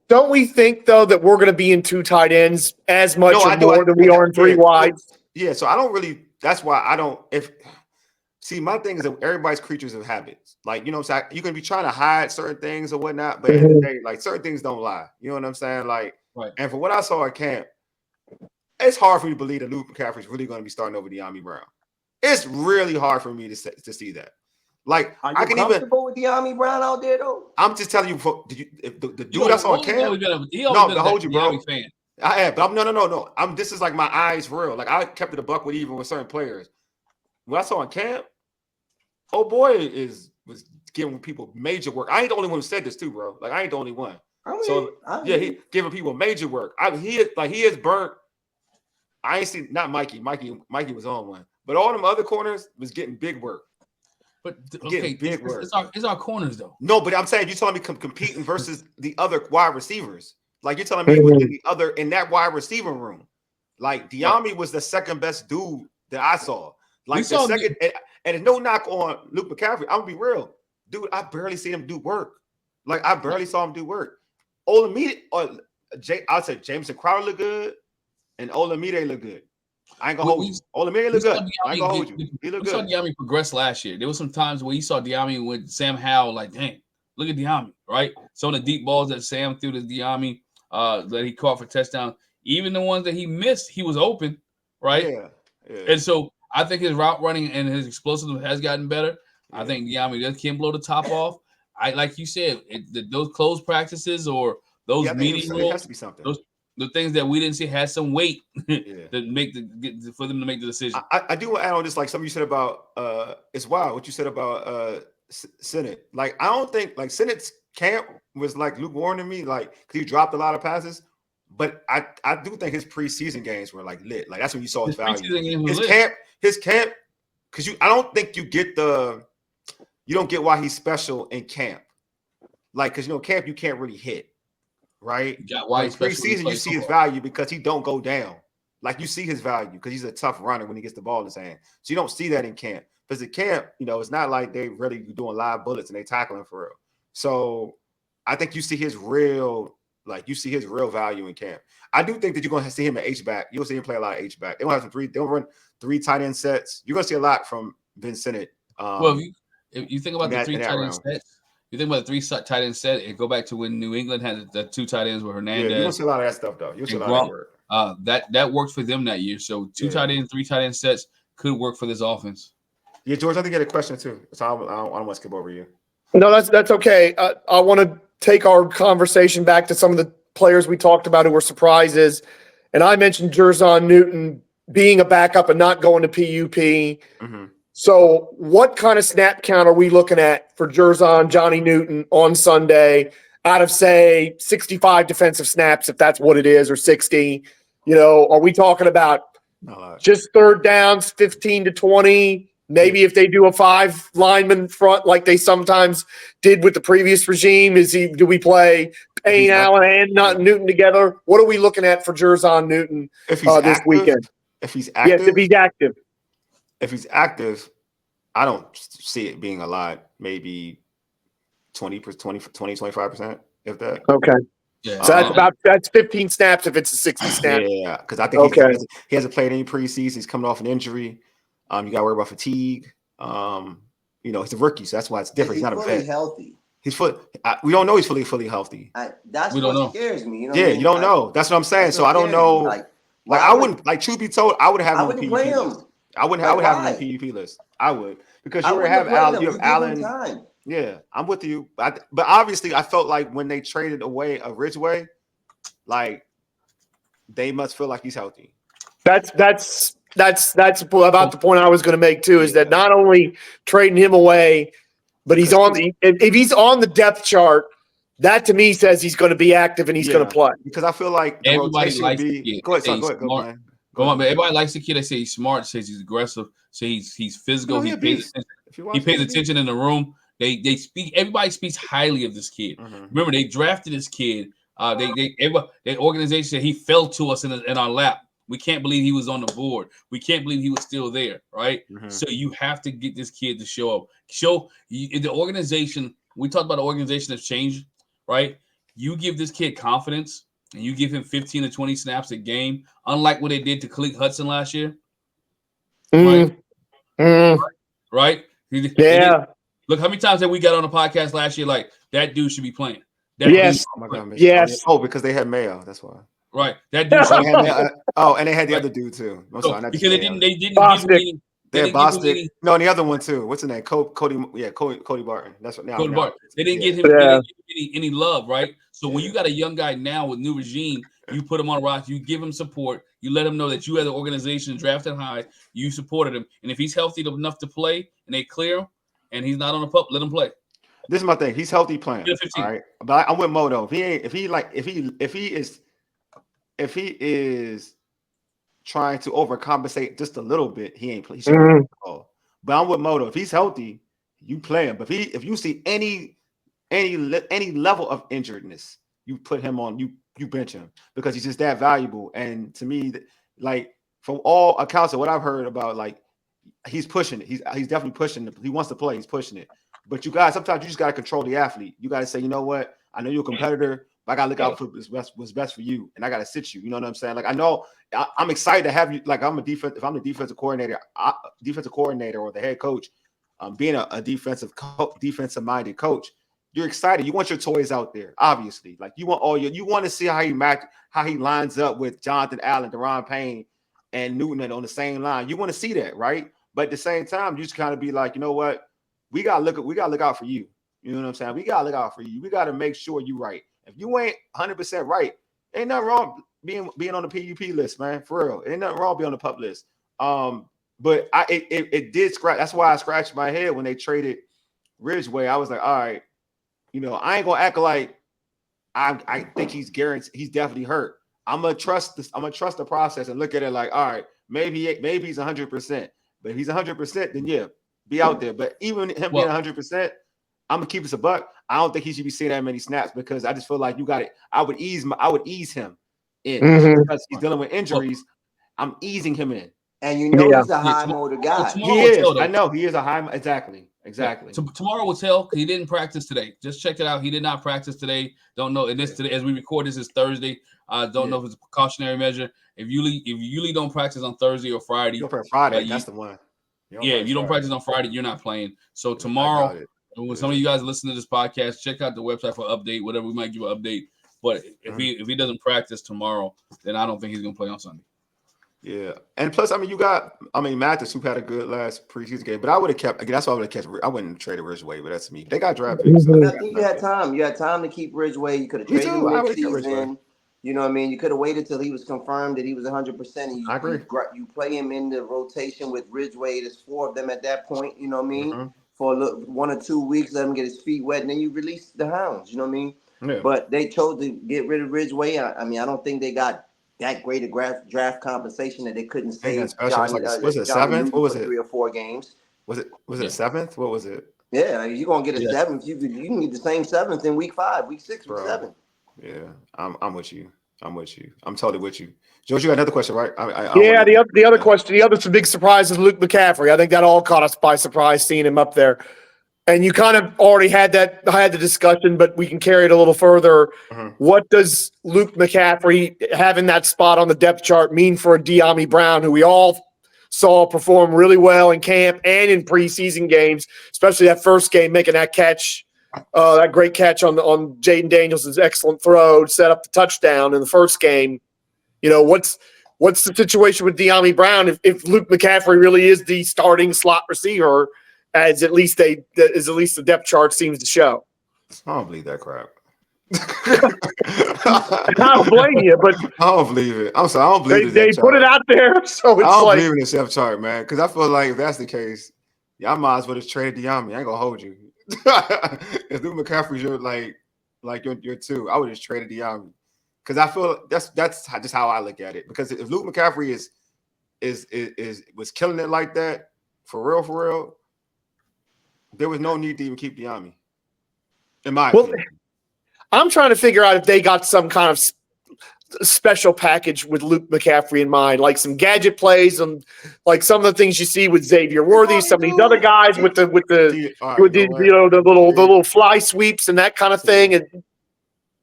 [SPEAKER 4] Don't we think though that we're gonna be in two tight ends as much or more than we are in three wides?
[SPEAKER 3] Yeah, so I don't really. That's why I don't. See, my thing is that everybody's creatures of habits. Like, you know what I'm saying? You can be trying to hide certain things or whatnot, but at the end of the day, like certain things don't lie. You know what I'm saying? Like, and from what I saw at camp, it's hard for me to believe that Luke McCaffrey is really going to be starting over Diami Brown. It's really hard for me to see that. Like,
[SPEAKER 1] are you comfortable with Diami Brown out there though?
[SPEAKER 3] I'm just telling you, the dude I saw at camp. No, hold you, bro. Fan. I am, but no. This is like my eyes real. Like I kept it a buck with even with certain players. What I saw in camp. Oh boy, was giving people major work. I ain't the only one who said this too, bro. Like I ain't the only one. He giving people major work. He is burnt. I ain't seen not Mikey. Mikey was on one, but all them other corners was getting big work.
[SPEAKER 2] But okay, big work. It's our corners though.
[SPEAKER 3] No, but I'm saying you're telling me competing versus the other wide receivers. Like you're telling me in that wide receiver room. Like Diami was the second best dude that I saw. Like the second. And it's no knock on Luke McCaffrey. I'm gonna be real, dude. I barely see him do work. Like I barely saw him do work. I'd say Jameson Crowder look good, and Olamide look good. I ain't gonna hold you. Olamide look good. I ain't gonna hold you. He look good.
[SPEAKER 2] We saw Diami progress last year. There was some times where you saw Diami with Sam Howell, like, dang, Look at Diami, right? Some of the deep balls that Sam threw to Diami, that he caught for touchdown, even the ones that he missed, he was open, right?
[SPEAKER 3] Yeah.
[SPEAKER 2] And so I think his route running and his explosiveness has gotten better.
[SPEAKER 3] Yeah.
[SPEAKER 2] I think Diami just can't blow the top off. Like you said, those closed practices or those meeting
[SPEAKER 3] it
[SPEAKER 2] rules,
[SPEAKER 3] has to be something.
[SPEAKER 2] The things that we didn't see had some weight
[SPEAKER 3] Yeah.
[SPEAKER 2] for them to make the decision.
[SPEAKER 3] I do want to add on this, like something you said about it's wild what you said about Senate. Like I don't think like Senate's camp was like lukewarm to me, like because he dropped a lot of passes. But I do think his preseason games were like lit. Like that's when you saw his value. His camp, because I don't think you don't get why he's special in camp. Like because camp you can't really hit, right?
[SPEAKER 2] Why
[SPEAKER 3] preseason you see his value because he don't go down. Like you see his value because he's a tough runner when he gets the ball in his hand. So you don't see that in camp. Because at camp, it's not like they really doing live bullets and they tackling for real. So I think you see his real value in camp. I do think that you're going to see him at H-back. You'll see him play a lot of H-back. They'll run 3 tight end sets. You're going to see a lot from Ben Sinnott.
[SPEAKER 2] Well, if you think about the 3 tight end sets, you think about the 3 tight end set, and go back to when New England had the 2 tight ends with Hernandez.
[SPEAKER 3] Yeah, you're going to see a lot of that stuff, though. You'll see a lot of that work.
[SPEAKER 2] That worked for them that year. So 2 tight end, 3 tight end sets could work for this offense.
[SPEAKER 3] Yeah, George, I think you had a question, too. So I don't want to skip over you.
[SPEAKER 4] No, that's okay. I want to take our conversation back to some of the players we talked about who were surprises. And I mentioned Jer'Zhan Newton being a backup and not going to PUP.
[SPEAKER 3] Mm-hmm.
[SPEAKER 4] So what kind of snap count are we looking at for Johnny Newton on Sunday out of, say, 65 defensive snaps, if that's what it is, or 60? Are we talking about just third downs, 15 to 20? Maybe if they do a 5 lineman front like they sometimes did with the previous regime, do we play Payne, Allen, and Newton together? What are we looking at for Jer'Zhan Newton this weekend?
[SPEAKER 3] If he's active?
[SPEAKER 4] Yes, if he's active.
[SPEAKER 3] If he's active, I don't see it being a lot. Maybe 25%, if that.
[SPEAKER 4] Okay.
[SPEAKER 2] Yeah.
[SPEAKER 4] So that's 15 snaps if it's a 60 snap.
[SPEAKER 3] Yeah, because I think he hasn't played any preseason. He's coming off an injury. You got to worry about fatigue. He's a rookie, so that's why it's different. He's not a vet.
[SPEAKER 1] Healthy.
[SPEAKER 3] We don't know he's fully healthy.
[SPEAKER 1] That's what scares me.
[SPEAKER 3] You don't know. That's what I'm saying. So I don't know. Like I wouldn't. Like truth be told, I would have him on the PUP list. I would have him on the PUP list. I would because you already have Allen. You have Allen. Yeah, I'm with you. But obviously, I felt like when they traded away a Ridgeway, like they must feel like he's healthy.
[SPEAKER 4] That's about the point I was going to make too. Is that not only trading him away, but he's if he's on the depth chart, that to me says he's going to be active and he's going to play.
[SPEAKER 3] Because I feel like the
[SPEAKER 2] everybody likes
[SPEAKER 3] the kid. Go ahead,
[SPEAKER 2] everybody likes the kid. They say he's smart, says he's aggressive, say he's physical. He pays attention in the room. They speak. Everybody speaks highly of this kid.
[SPEAKER 3] Mm-hmm.
[SPEAKER 2] Remember, they drafted this kid. The organization said he fell to us in our lap. We can't believe he was on the board. We can't believe he was still there, right?
[SPEAKER 3] Mm-hmm.
[SPEAKER 2] So you have to get this kid to show up. The organization. We talked about the organization has changed, right? You give this kid confidence and you give him 15 to 20 snaps a game, unlike what they did to Khalil Hudson last year. Right?
[SPEAKER 4] Yeah.
[SPEAKER 2] Look, how many times have we got on the podcast last year like that dude should be playing?
[SPEAKER 4] Yes.
[SPEAKER 3] Oh my God,
[SPEAKER 4] yes.
[SPEAKER 3] Oh, because they had Mayo. That's why.
[SPEAKER 2] Right. That dude should be playing.
[SPEAKER 3] And they had the other dude too. I'm sorry,
[SPEAKER 2] because they didn't give him
[SPEAKER 3] they had Bostic. No, and the other one too. What's his name? Cody Barton. That's what now.
[SPEAKER 2] Cody Barton. They didn't give him any love, right? So when you got a young guy now with new regime, you put him on a roster, you give him support, you let him know that you as an organization drafted high, you supported him, and if he's healthy enough to play and they clear him, and he's not on the pup, let him play.
[SPEAKER 3] This is my thing. He's healthy playing. All right, but I'm with Mo though. If he is trying to overcompensate just a little bit, he ain't play. He shouldn't play. But I'm with Mo though. If he's healthy, you play him. But if you see any level of injuredness, you put him on. You bench him because he's just that valuable. And to me, like from all accounts of what I've heard about, like he's pushing it. He's definitely pushing it. He wants to play. He's pushing it. But sometimes you just got to control the athlete. You got to say, you know what? I know you're a competitor, but I got to look out for what's best for you, and I got to sit you. You know what I'm saying? Like I know I'm excited to have you. Like if I'm the defensive coordinator or the head coach, being a defensive minded coach, you're excited. You want your toys out there, obviously. Like you want to see how he lines up with Jonathan Allen, Deron Payne, and Newton on the same line. You want to see that, right? But at the same time, you just kind of be like, you know what? We gotta look out for you. You know what I'm saying? We gotta look out for you. We gotta make sure you're right. If you ain't 100% right, ain't nothing wrong being on the PUP list, man. For real, ain't nothing wrong being on the pup list. But it did scratch. That's why I scratched my head when they traded Ridgeway. I was like, all right, I ain't gonna act like I think he's guaranteed. He's definitely hurt. I'm gonna trust this. I'm gonna trust the process and look at it like, all right, maybe he's 100%. But if he's 100%, then yeah, be out there. But even him being 100%, I'm gonna keep this a buck. I don't think he should be seeing that many snaps because I just feel like you got it. I would ease him in because he's dealing with injuries. I'm easing him in.
[SPEAKER 1] And he's a high motor guy.
[SPEAKER 3] He is. I know he is a high. Exactly.
[SPEAKER 2] Yeah. Tomorrow will tell. He didn't practice today. Just check it out. He did not practice today. Don't know. And today, as we record, this is Thursday. Don't know if it's a precautionary measure. If you don't practice on Thursday or Friday,
[SPEAKER 3] that's the one.
[SPEAKER 2] If you don't practice on Friday, you're not playing. So tomorrow, when some of you guys listen to this podcast, check out the website for update. Whatever, we might give an update. But if he doesn't practice tomorrow, then I don't think he's gonna play on Sunday.
[SPEAKER 3] Yeah, and plus, Mathis, who had a good last preseason game, but I would have kept. That's why I would have kept. I wouldn't have traded Ridgeway, but that's me. They got draft picks. So
[SPEAKER 1] I think you had time. You had time to keep Ridgeway. You could have traded him mid-season. You know what I mean? You could have waited till he was confirmed that he was 100%.
[SPEAKER 3] I agree.
[SPEAKER 1] You play him in the rotation with Ridgeway. There's 4 of them at that point. You know what I mean? For 1 or 2 weeks, let him get his feet wet, and then you release the hounds. You know what I mean?
[SPEAKER 3] Yeah.
[SPEAKER 1] But they chose to get rid of Ridgeway. I don't think they got that great a draft compensation that they couldn't save
[SPEAKER 3] John was it 7th? What was it?
[SPEAKER 1] 3 or 4 games.
[SPEAKER 3] Was it 7th? What was it?
[SPEAKER 1] Yeah, you're gonna get a 7th. You can get the same 7th in week 5, week 6, week 7.
[SPEAKER 3] Yeah, I'm with you. I'm totally with you. George, you got another question, right?
[SPEAKER 4] The other question, the other big surprise is Luke McCaffrey. I think that all caught us by surprise seeing him up there. And you kind of already had the discussion, but we can carry it a little further. What does Luke McCaffrey having that spot on the depth chart mean for a Diami Brown, who we all saw perform really well in camp and in preseason games, especially that first game, making that catch, that great catch on Jaden Daniels' excellent throw to set up the touchdown in the first game. What's the situation with Diami Brown if Luke McCaffrey really is the starting slot receiver? As at least the depth chart seems to show.
[SPEAKER 3] I don't believe that crap.
[SPEAKER 4] I don't blame you, but
[SPEAKER 3] I don't believe it. I'm sorry, I don't believe
[SPEAKER 4] they put it out there, so it's
[SPEAKER 3] I don't believe in the depth chart, man. Because I feel like if that's the case, y'all might as well just trade Diami. I ain't gonna hold you. If Luke McCaffrey's your 2, I would just trade Diami. Because I feel that's just how I look at it. Because if Luke McCaffrey was killing it like that, for real. There was no need to even keep Diami, in my opinion.
[SPEAKER 4] I'm trying to figure out if they got some kind of special package with Luke McCaffrey in mind, like some gadget plays and like some of the things you see with Xavier Worthy, some of these other guys with the little fly sweeps and that kind of thing.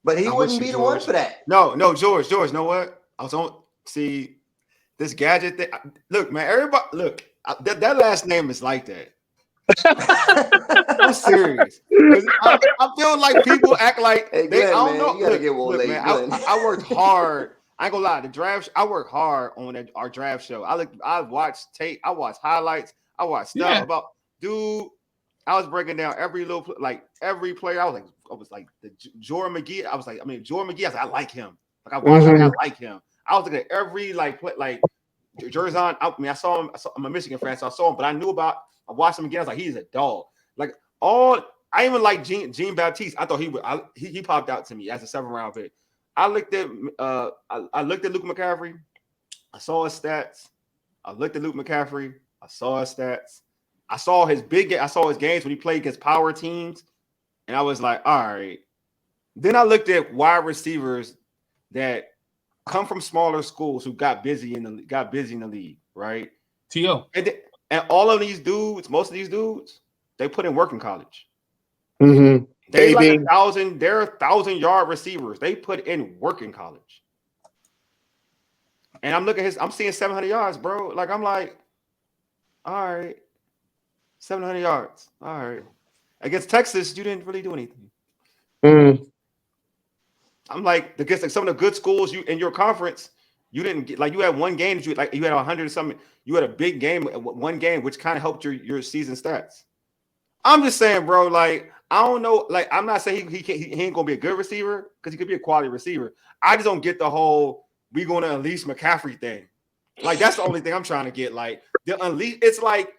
[SPEAKER 1] But he wouldn't be the one for that.
[SPEAKER 3] No, George, know what? I was on see this gadget thing. Look, man, everybody, look, that last name is like that. I'm serious. I feel like people act like
[SPEAKER 1] hey, Glen, I don't know. You gotta get Wole.
[SPEAKER 3] I worked hard. I ain't gonna lie. The draft. I worked hard on our draft show. I watched tape. I watched highlights. I watched stuff about dude. I was breaking down every every player. I was like the Jordan McGee. Jordan McGee. I like him. Like I watched him. I like him. I was looking at every Jer'Zhan. I saw him. I'm a Michigan fan, so I saw him. But I watched him again. I was like, he's a dog. I even like Jean Baptiste. I thought he popped out to me as a 7th-round pick. I looked at Luke McCaffrey. I saw his stats. I looked at Luke McCaffrey. I saw his stats. I saw his games when he played against power teams, and I was like, all right. Then I looked at wide receivers that come from smaller schools who got busy in the league, right?
[SPEAKER 2] T.O.
[SPEAKER 3] And all of these dudes, most of these dudes, they put in work in college.
[SPEAKER 4] Mm-hmm.
[SPEAKER 3] They're 1,000-yard receivers. They put in work in college. And I'm seeing 700 yards, bro. I'm like, all right, 700 yards. All right. Against Texas, you didn't really do anything.
[SPEAKER 4] Mm.
[SPEAKER 3] I'm like, against like some of the good schools you in your conference, you didn't get like you had one game that you had 100 or something. You had a big game, one game, which kind of helped your season stats. I'm just saying, bro. Like, I don't know. Like, I'm not saying he ain't gonna be a good receiver because he could be a quality receiver. I just don't get the whole we gonna unleash McCaffrey thing. Like, that's the only thing I'm trying to get. Like, the unleash. It's like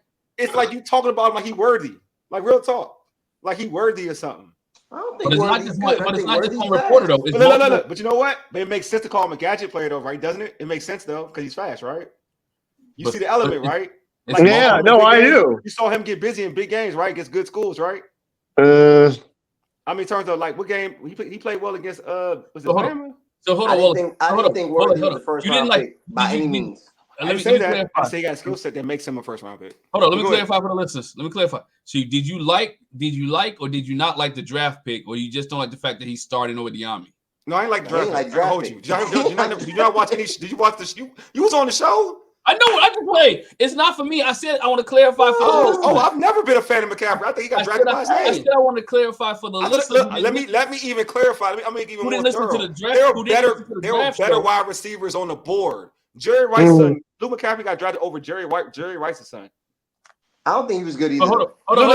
[SPEAKER 3] you talking about him like he worthy. Like, real talk. Like he worthy or something.
[SPEAKER 1] I don't
[SPEAKER 2] But
[SPEAKER 1] think
[SPEAKER 2] it's not
[SPEAKER 1] Worthy's
[SPEAKER 2] just
[SPEAKER 1] good.
[SPEAKER 2] one. But
[SPEAKER 1] I
[SPEAKER 2] it's
[SPEAKER 1] think
[SPEAKER 2] not just
[SPEAKER 1] Worthy's
[SPEAKER 2] one reporter though.
[SPEAKER 1] fast.
[SPEAKER 2] It's
[SPEAKER 3] Look. But you know what? But it makes sense to call him a gadget player though, right? Doesn't it? It makes sense though because he's fast, right? You see the element, right?
[SPEAKER 2] Like,
[SPEAKER 4] Yeah, no, I do.
[SPEAKER 3] You saw him get busy in big games, right? Against good schools, right? I mean, in terms of like what game he played well against was it Bama?
[SPEAKER 2] So hold
[SPEAKER 1] I
[SPEAKER 2] on.
[SPEAKER 1] didn't think Worthy was the first round pick by any means.
[SPEAKER 3] I didn't say that. I say he got a skill set that makes him a first round pick.
[SPEAKER 2] Hold on, let me clarify for the listeners. Let me clarify. So, did you like, or did you not like the draft pick, or you just don't like the fact that he's starting over Diami?
[SPEAKER 3] No, I ain't like draft.
[SPEAKER 1] Like
[SPEAKER 3] I hold you. Did you not watch any? Did you watch the? You was on the show.
[SPEAKER 2] I know. I can play. It's not for me. I said I want to clarify for the listeners.
[SPEAKER 3] Oh, I've never been a fan of McCaffrey. I think he got drafted last night.
[SPEAKER 2] I said I want to clarify for the listeners.
[SPEAKER 3] Let me even clarify. I'm making even more thorough.
[SPEAKER 2] To the draft,
[SPEAKER 3] there are better wide receivers on the board. Jerry Rice's son, Luke McCaffrey got drafted over Jerry Rice's son.
[SPEAKER 1] I don't think he was good either.
[SPEAKER 3] Hold on.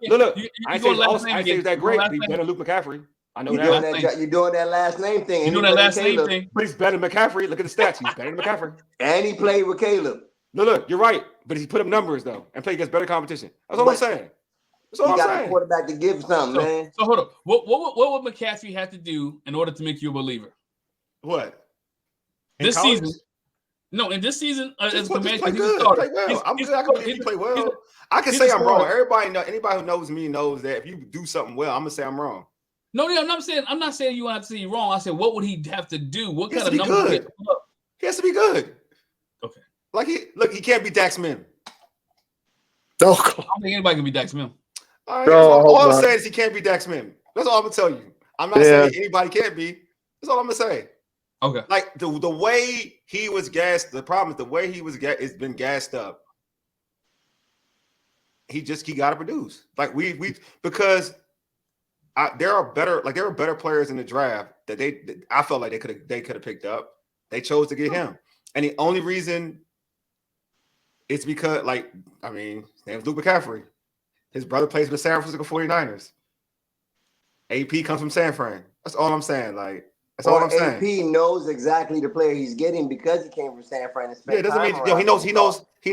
[SPEAKER 3] Look. I say he was that great, but he's better than Luke McCaffrey. I know that.
[SPEAKER 1] You're doing that last name thing.
[SPEAKER 2] You're doing that last name thing.
[SPEAKER 3] But he's better than McCaffrey. Look at the stats. He's better than McCaffrey.
[SPEAKER 1] And he played with Caleb.
[SPEAKER 3] Look, you're right. But he put up numbers, though, and played against better competition. That's all I'm saying. That's all I'm saying.
[SPEAKER 1] Got a quarterback to give something, man.
[SPEAKER 2] So hold on. What would McCaffrey have to do in order to make you a believer?
[SPEAKER 3] What?
[SPEAKER 2] This season? No, in this season, as a commander,
[SPEAKER 3] he play well. I can believe he play well. I can say I'm wrong. Anybody who knows me knows that if you do something well, I'm gonna say I'm wrong.
[SPEAKER 2] No, I'm not saying you have to say you're wrong. I said, what would he have to do? What kind of
[SPEAKER 3] numbers? He has to be good.
[SPEAKER 2] Okay.
[SPEAKER 3] Like he can't be Dax Mim.
[SPEAKER 4] Oh,
[SPEAKER 2] I don't think anybody can be Dax Mim.
[SPEAKER 3] All I'm saying is he can't be Dax Mim. That's all I'm gonna tell you. I'm not saying anybody can't be. That's all I'm gonna say.
[SPEAKER 2] Okay.
[SPEAKER 3] Like the way he was gassed. The problem is the way he was it's been gassed up. He got to produce. Like we because there are better players in the draft that I felt like they could have picked up. They chose to get him, and the only reason it's because his name is Luke McCaffrey. His brother plays for the San Francisco 49ers. AP comes from San Fran. That's all I'm saying. Like. That's all I'm saying.
[SPEAKER 1] AP knows exactly the player he's getting because he came from San Fran.
[SPEAKER 3] Yeah, it doesn't mean he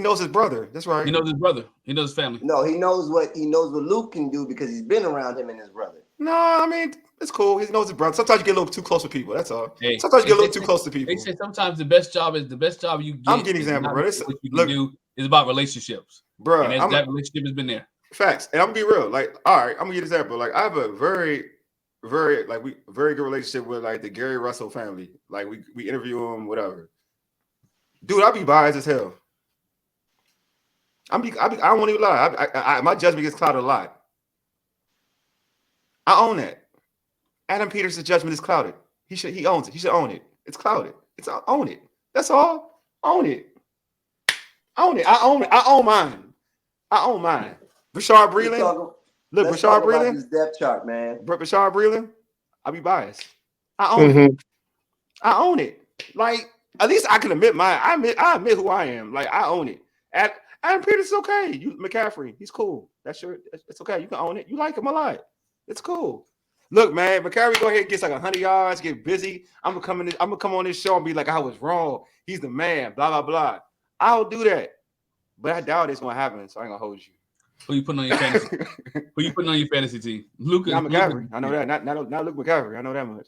[SPEAKER 3] knows his brother. That's right.
[SPEAKER 2] He knows his brother. He knows his family.
[SPEAKER 1] No, he knows what Luke can do because he's been around him and his brother.
[SPEAKER 3] No, I mean it's cool. He knows his brother. Sometimes you get a little too close with people. That's all. Sometimes you get a little too close to people.
[SPEAKER 2] They say sometimes the best job you get.
[SPEAKER 3] I'm getting an example, bro.
[SPEAKER 2] What you can do is about relationships,
[SPEAKER 3] bro.
[SPEAKER 2] And that relationship has been there.
[SPEAKER 3] Facts, and I'm gonna be real. Like, all right, I'm gonna give an example. Like, I have a very good relationship with like the Gary Russell family. Like we interview him, whatever. Dude, I be biased as hell. I don't want to lie. My judgment gets clouded a lot. I own that. Adam Peterson's judgment is clouded. He owns it. He should own it. It's clouded. Own it. That's all. Own it. Own it. I own it. I own mine. Rashard Breeland. Look, Rashard Breeland.
[SPEAKER 1] This depth chart, man.
[SPEAKER 3] Rashard Breeland. I be biased. I own it. I own it. Like at least I can admit I admit who I am. Like I own it. Adam Peterson's okay. McCaffrey, he's cool. It's okay. You can own it. You like him a lot. It's cool. Look, man, McCaffrey go ahead and gets like 100 yards, get busy. I'm gonna come on this show and be like, I was wrong. He's the man. Blah blah blah. I'll do that, but I doubt it's gonna happen. So I ain't gonna hold you.
[SPEAKER 2] Who you putting on your fantasy? Who you putting on your fantasy team? Luke
[SPEAKER 3] McCaffrey. I know that. Not Luke McCaffrey. I know that much.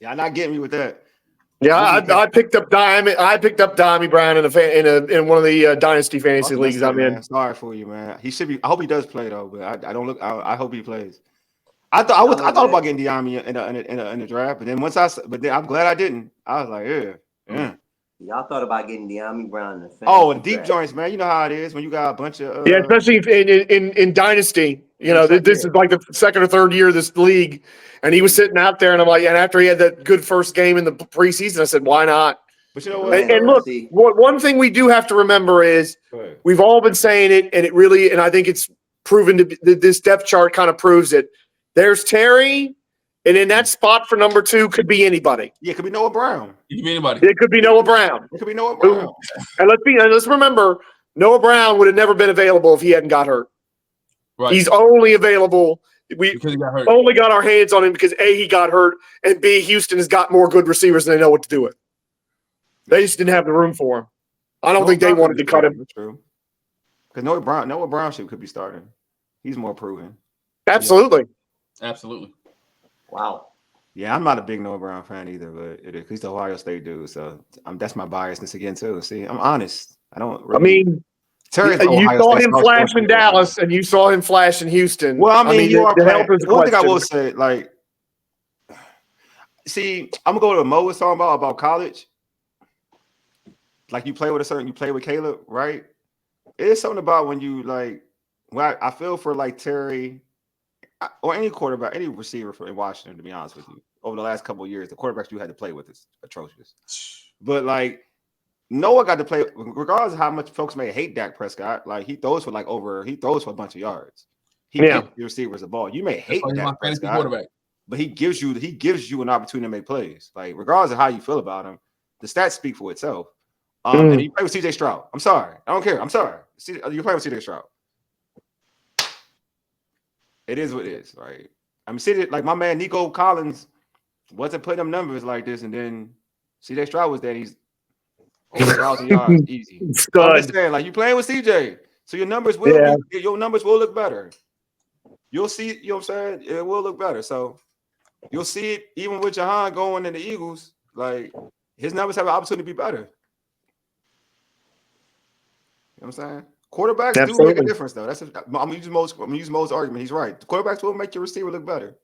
[SPEAKER 3] Y'all not getting me with that.
[SPEAKER 4] Yeah, I picked up Diami Brown in one of the dynasty fantasy leagues I'm in.
[SPEAKER 3] Sorry for you, man. He should be. I hope he does play though, but I don't look. I hope he plays. I thought about getting Diami in the draft, but then I'm glad I didn't. I was like, yeah.
[SPEAKER 1] Y'all thought about getting Diami Brown in the fantasy
[SPEAKER 3] and deep joints, man. You know how it is when you got a bunch of
[SPEAKER 4] especially in dynasty. You know, this is like the second or third year of this league, and he was sitting out there, and I'm like, and after he had that good first game in the preseason, I said, why not?
[SPEAKER 3] But you know what?
[SPEAKER 4] And look, one thing we do have to remember is we've all been saying it, and it really, and I think it's proven to be, this depth chart kind of proves it. There's Terry, and in that spot for number 2 could be anybody.
[SPEAKER 3] Yeah, it could be Noah Brown.
[SPEAKER 2] It could be anybody.
[SPEAKER 4] It could be Noah Brown.
[SPEAKER 3] It could be Noah Brown.
[SPEAKER 4] And let's remember, Noah Brown would have never been available if he hadn't got hurt.
[SPEAKER 2] Right.
[SPEAKER 4] He's only available. We
[SPEAKER 2] Because he got hurt.
[SPEAKER 4] only got our hands on him because A, he got hurt, and B, Houston has got more good receivers than they know what to do with. They just didn't have the room for him. I don't think they wanted to cut him.
[SPEAKER 3] That's true. Because Noah Brown could be starting. He's more proven.
[SPEAKER 4] Absolutely.
[SPEAKER 2] Absolutely.
[SPEAKER 1] Wow.
[SPEAKER 3] Yeah, I'm not a big Noah Brown fan either, but he's the Ohio State dude, so that's my biasness again too. See, I'm honest. I don't. Really,
[SPEAKER 4] I mean,
[SPEAKER 3] Terry's
[SPEAKER 4] you
[SPEAKER 3] Ohio
[SPEAKER 4] saw
[SPEAKER 3] State
[SPEAKER 4] him flash in Dallas, and you saw him flash in Houston.
[SPEAKER 3] Well, I mean you are
[SPEAKER 4] the
[SPEAKER 3] playing.
[SPEAKER 4] help is a
[SPEAKER 3] One thing I
[SPEAKER 4] question.
[SPEAKER 3] will say, like, see, I'm gonna go to what Mo was talking about college. Like you play with Caleb, right? It is something about when you like. Well, I feel for like Terry or any quarterback, any receiver in Washington. To be honest with you, over the last couple of years, the quarterbacks you had to play with is atrocious. But like Noah got to play, regardless of how much folks may hate Dak Prescott. Like he throws for a bunch of yards. He gives the receivers the ball. You may hate Dak Prescott, but he gives you an opportunity to make plays. Like regardless of how you feel about him, the stats speak for itself. And you play with CJ Stroud. I'm sorry, I don't care. I'm sorry. You play with CJ Stroud. It is what it is, right? I mean, like my man Nico Collins wasn't putting them numbers like this, and then CJ Stroud was there. He's over 1,000 yards easy. So I'm just saying, like you playing with CJ, so your numbers will look better. You'll see, you know what I'm saying? It will look better. So you'll see it even with Jer'Zhan going in the Eagles. Like his numbers have an opportunity to be better. You know what I'm saying? Quarterbacks do make a difference, though. I'm using Mo's argument. He's right. The quarterbacks will make your receiver look better.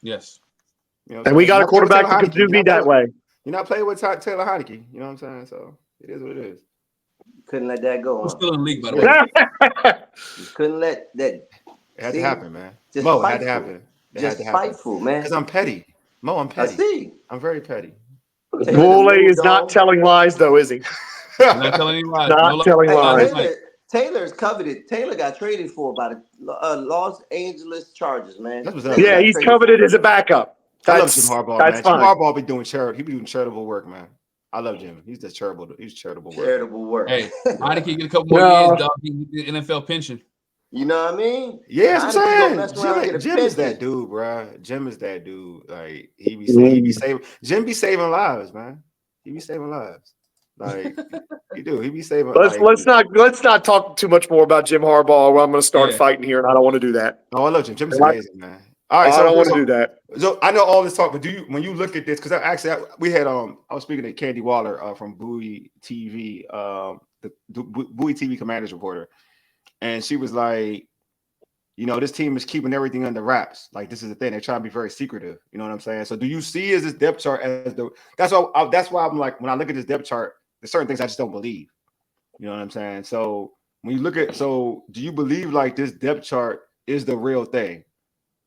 [SPEAKER 2] Yes.
[SPEAKER 3] You know,
[SPEAKER 4] and we got a quarterback that could do be that way.
[SPEAKER 3] You're not playing with Taylor Heineke. You know what I'm saying? So it is what it is.
[SPEAKER 1] Couldn't let that go.
[SPEAKER 2] We're still in the league, by the way.
[SPEAKER 1] You couldn't let that.
[SPEAKER 3] It had to happen, man.
[SPEAKER 1] Just
[SPEAKER 3] Mo,
[SPEAKER 1] spiteful.
[SPEAKER 3] it had to happen.
[SPEAKER 1] Just spiteful, man.
[SPEAKER 3] Because I'm petty. Mo, I'm petty.
[SPEAKER 1] I see.
[SPEAKER 3] I'm very petty.
[SPEAKER 4] Wole is not telling lies, though, is he?
[SPEAKER 2] Not telling any lies.
[SPEAKER 4] Not telling lies.
[SPEAKER 1] Taylor's coveted. Taylor got traded for by the Los Angeles Chargers, man.
[SPEAKER 4] Yeah, he's coveted as a backup.
[SPEAKER 3] I love Jim Harbaugh, man. Jim Harbaugh be doing charitable work, man. I love Jim. He's just charitable. He's charitable work.
[SPEAKER 2] Hey, Heineke get a couple more years, dog. He get the NFL pension.
[SPEAKER 1] You know what I mean?
[SPEAKER 3] Yeah, that's what I'm saying. Jim is that dude, bro. Jim is that dude. Like he be saving. Jim be saving lives, man. He be saving lives. Like he do. He be saving.
[SPEAKER 4] Let's not talk too much more about Jim Harbaugh. Or I'm going to start fighting here, and I don't want to do that.
[SPEAKER 3] Oh, I love Jim. Jim's amazing, man. All right,
[SPEAKER 4] so I don't want to do that.
[SPEAKER 3] So I know all this talk, but when you look at this, because we had I was speaking to Candy Waller from Bowie TV, the Bowie TV Commanders reporter, and she was like, you know, this team is keeping everything under wraps. Like this is the thing; they're trying to be very secretive. You know what I'm saying? So do you see this depth chart as that's why I'm like, when I look at this depth chart, there's certain things I just don't believe. You know what I'm saying? So when you look at, do you believe like this depth chart is the real thing?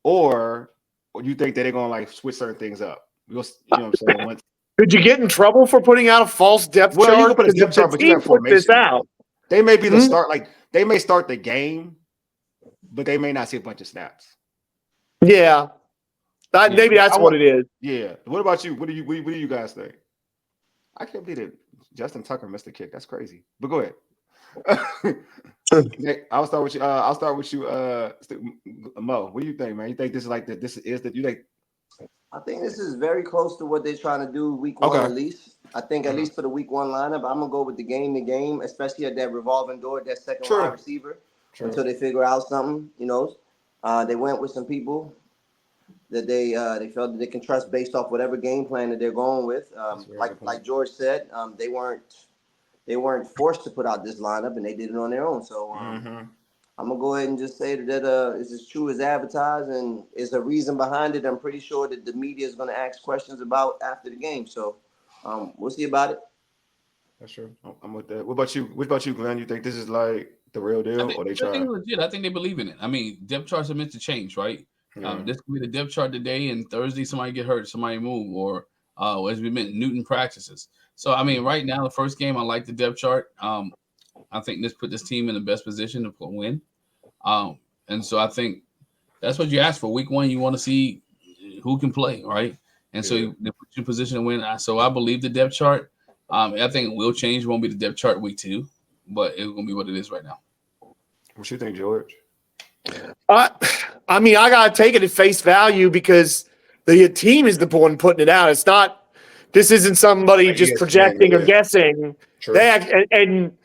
[SPEAKER 3] Or do you think that they're going to like switch certain things up? You know what I'm saying?
[SPEAKER 4] Could you get in trouble for putting out a false depth chart?
[SPEAKER 3] You can put a depth chart, but you have formation.
[SPEAKER 4] This out.
[SPEAKER 3] They may be the start, like they may start the game, but they may not see a bunch of snaps.
[SPEAKER 4] Yeah, maybe that's what it is.
[SPEAKER 3] Yeah. What about you? What do you guys think? I can't believe that Justin Tucker missed the kick. That's crazy. But go ahead. I'll start with you. Mo. What do you think, man? You think this is like that? This is that you think?
[SPEAKER 1] I think this is very close to what they're trying to do week one at least. I think at least for the week one lineup, I'm gonna go with the game to game, especially at that revolving door, that second wide receiver, until they figure out something. You know, they went with some people that they felt that they can trust based off whatever game plan that they're going with. Like George said, they weren't forced to put out this lineup, and they did it on their own. So I'm gonna go ahead and just say that it's as true as advertised, and is a reason behind it. I'm pretty sure that the media is gonna ask questions about after the game. So we'll see about it.
[SPEAKER 3] That's true. I'm with that. What about you, Glenn? You think this is like the real deal, or they try?
[SPEAKER 2] I think legit. I think they believe in it. I mean, depth charts are meant to change, right? This could be the depth chart today, and Thursday somebody get hurt, somebody move, or as we meant, Newton practices. So I mean, right now the first game, I like the depth chart. I think this put this team in the best position to win. And so I think that's what you ask for. Week 1, you want to see who can play, right? And so they put you in position to win. So I believe the depth chart. I think it will change. It won't be the depth chart week 2, but it's going to be what it is right now.
[SPEAKER 3] What you think, George?
[SPEAKER 4] I mean, I gotta take it at face value because the team is the one putting it out. It's not. This isn't somebody just projecting or guessing.
[SPEAKER 3] True.
[SPEAKER 4] And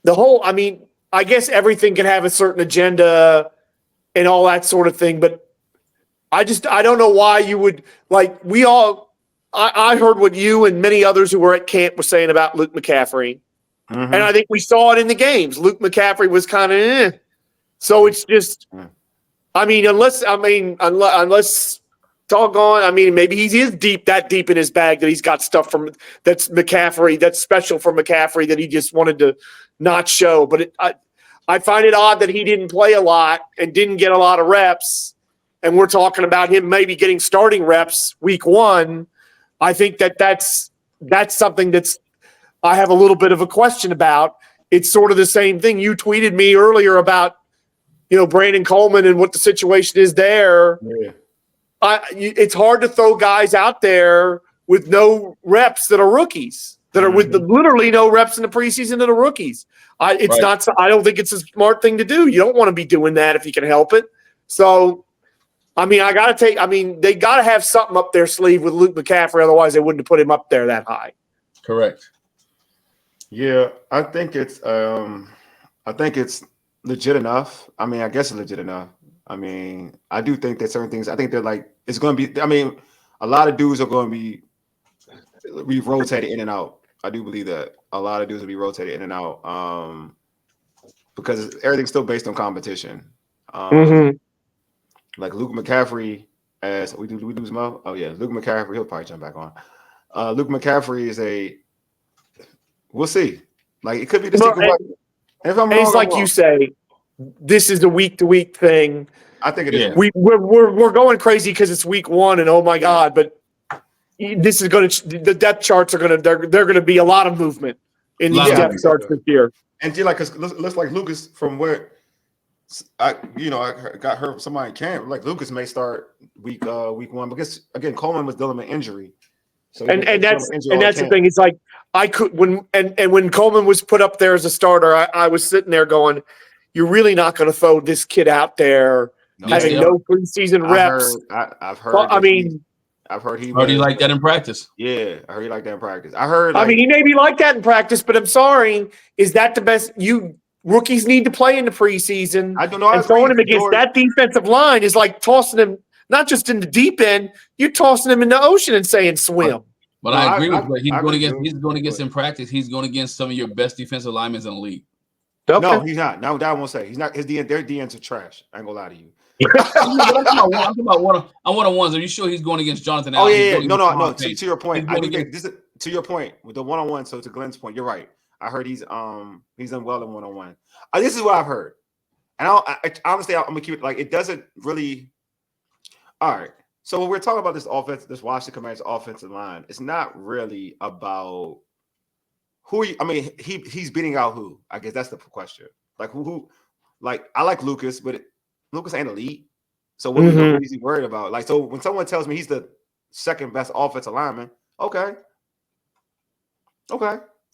[SPEAKER 4] the whole. I mean, I guess everything can have a certain agenda and all that sort of thing, but I don't know why you would like. I heard what you and many others who were at camp were saying about Luke McCaffrey, and I think we saw it in the games. Luke McCaffrey was kind of So it's just, I mean, unless doggone, I mean, maybe he is that deep in his bag that he's got stuff from that's McCaffrey, that's special for McCaffrey that he just wanted to not show. But I find it odd that he didn't play a lot and didn't get a lot of reps. And we're talking about him maybe getting starting reps week 1. I think that's something that's I have a little bit of a question about. It's sort of the same thing. You tweeted me earlier about, Brandon Coleman and what the situation is there.
[SPEAKER 3] Yeah.
[SPEAKER 4] It's hard to throw guys out there with no reps that are rookies, that are with literally no reps in the preseason that are rookies. I don't think it's a smart thing to do. You don't want to be doing that if you can help it. So, I mean, they got to have something up their sleeve with Luke McCaffrey. Otherwise, they wouldn't have put him up there that high.
[SPEAKER 2] Correct.
[SPEAKER 3] Yeah, I think it's legit enough. I mean, I guess it's legit enough. I mean, I do think that certain things, I think they're like, it's going to be, I mean, a lot of dudes are going to be rotated in and out. I do believe that a lot of dudes will be rotated in and out because everything's still based on competition. Like Luke McCaffrey, as we lose Mo? Oh, yeah, Luke McCaffrey, he'll probably jump back on. Luke McCaffrey is we'll see. Like, it could be the secret. If I'm wrong,
[SPEAKER 4] it's like you say, this is a week-to-week thing.
[SPEAKER 3] I think it is.
[SPEAKER 4] We're going crazy because it's week 1 and oh my God, but this is going to the depth charts are going to they're going to be a lot of movement in these depth charts this year.
[SPEAKER 3] And like, cause it looks like Lucas from where I got heard from somebody in camp. Like Lucas may start week 1 because again Coleman was dealing with injury. So
[SPEAKER 4] and that's the thing. It's like I could when Coleman was put up there as a starter, I was sitting there going, "You're really not going to throw this kid out there having no preseason reps."
[SPEAKER 3] I've heard. I've heard he
[SPEAKER 2] like that in practice.
[SPEAKER 3] Yeah, I heard he like that in practice.
[SPEAKER 4] He may be like that in practice, but I'm sorry. Is that the best? Rookies need to play in the preseason.
[SPEAKER 3] I don't know.
[SPEAKER 4] And throwing him against that defensive line is like tossing him not just in the deep end. You're tossing him in the ocean and saying swim.
[SPEAKER 2] But I agree with you. He's going against in practice. He's going against some of your best defensive linemen in the league.
[SPEAKER 4] Okay.
[SPEAKER 3] No, he's not. No, that I won't say. He's not. Their DNs are trash. I ain't gonna lie to you.
[SPEAKER 2] I'm talking about one-on-ones. Are you sure he's going against Jonathan Allen?
[SPEAKER 3] Oh yeah. No. To your point, I think this is to your point with the one-on-one. So to Glen's point, you're right. I heard he's done well in one-on-one. This is what I've heard, and honestly, I'm gonna keep it like it doesn't really. All right. So when we're talking about this offense, this Washington Commanders offensive line, it's not really about who. He's beating out who? I guess that's the question. Like who? Like I like Lucas, but Lucas ain't elite. So what is he worried about? Like so when someone tells me he's the second best offensive lineman, okay,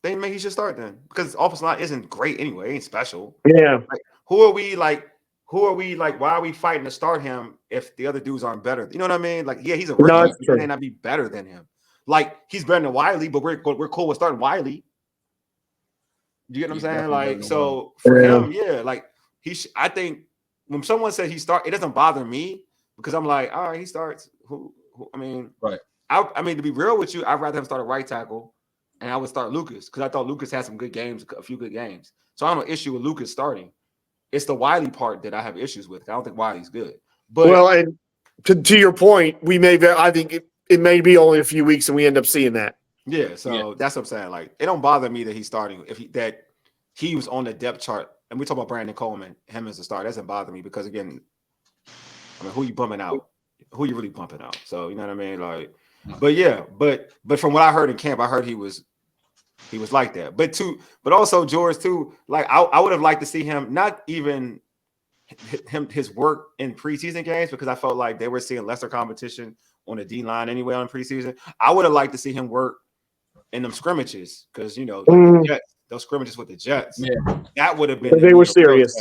[SPEAKER 3] then maybe he should start then because his offensive line isn't great anyway, it ain't special.
[SPEAKER 4] Yeah.
[SPEAKER 3] Like, who are we like? Why are we fighting to start him if the other dudes aren't better? You know what I mean? Like, yeah, he's a rookie. He may not be better than him. Like, he's better than Wiley, but we're cool with starting Wiley. Do you get what I'm saying? Like, so for him, yeah, like I think when someone says he starts, it doesn't bother me because I'm like, all right, he starts.
[SPEAKER 2] Right.
[SPEAKER 3] I mean, to be real with you, I'd rather him start a right tackle, and I would start Lucas because I thought Lucas had some good games, a few good games. So I don't have an issue with Lucas starting. It's the Wiley part that I have issues with. I don't think Wiley's good. But
[SPEAKER 4] and to your point, I think it may be only a few weeks and we end up seeing that.
[SPEAKER 3] Yeah, so that's what I'm saying. Like, it don't bother me that he's starting. That he was on the depth chart, and we talk about Brandon Coleman, him as a starter. That doesn't bother me because again, I mean, who you bumping out? Who you really bumping out? So you know what I mean? Like, but yeah, but from what I heard in camp, I heard he was like that. But also George too. Like I would have liked to see him not even his work in preseason games because I felt like they were seeing lesser competition on the D line anyway on preseason. I would have liked to see him work in them scrimmages because like the Jets, those scrimmages with the Jets, that would have been
[SPEAKER 4] they were serious.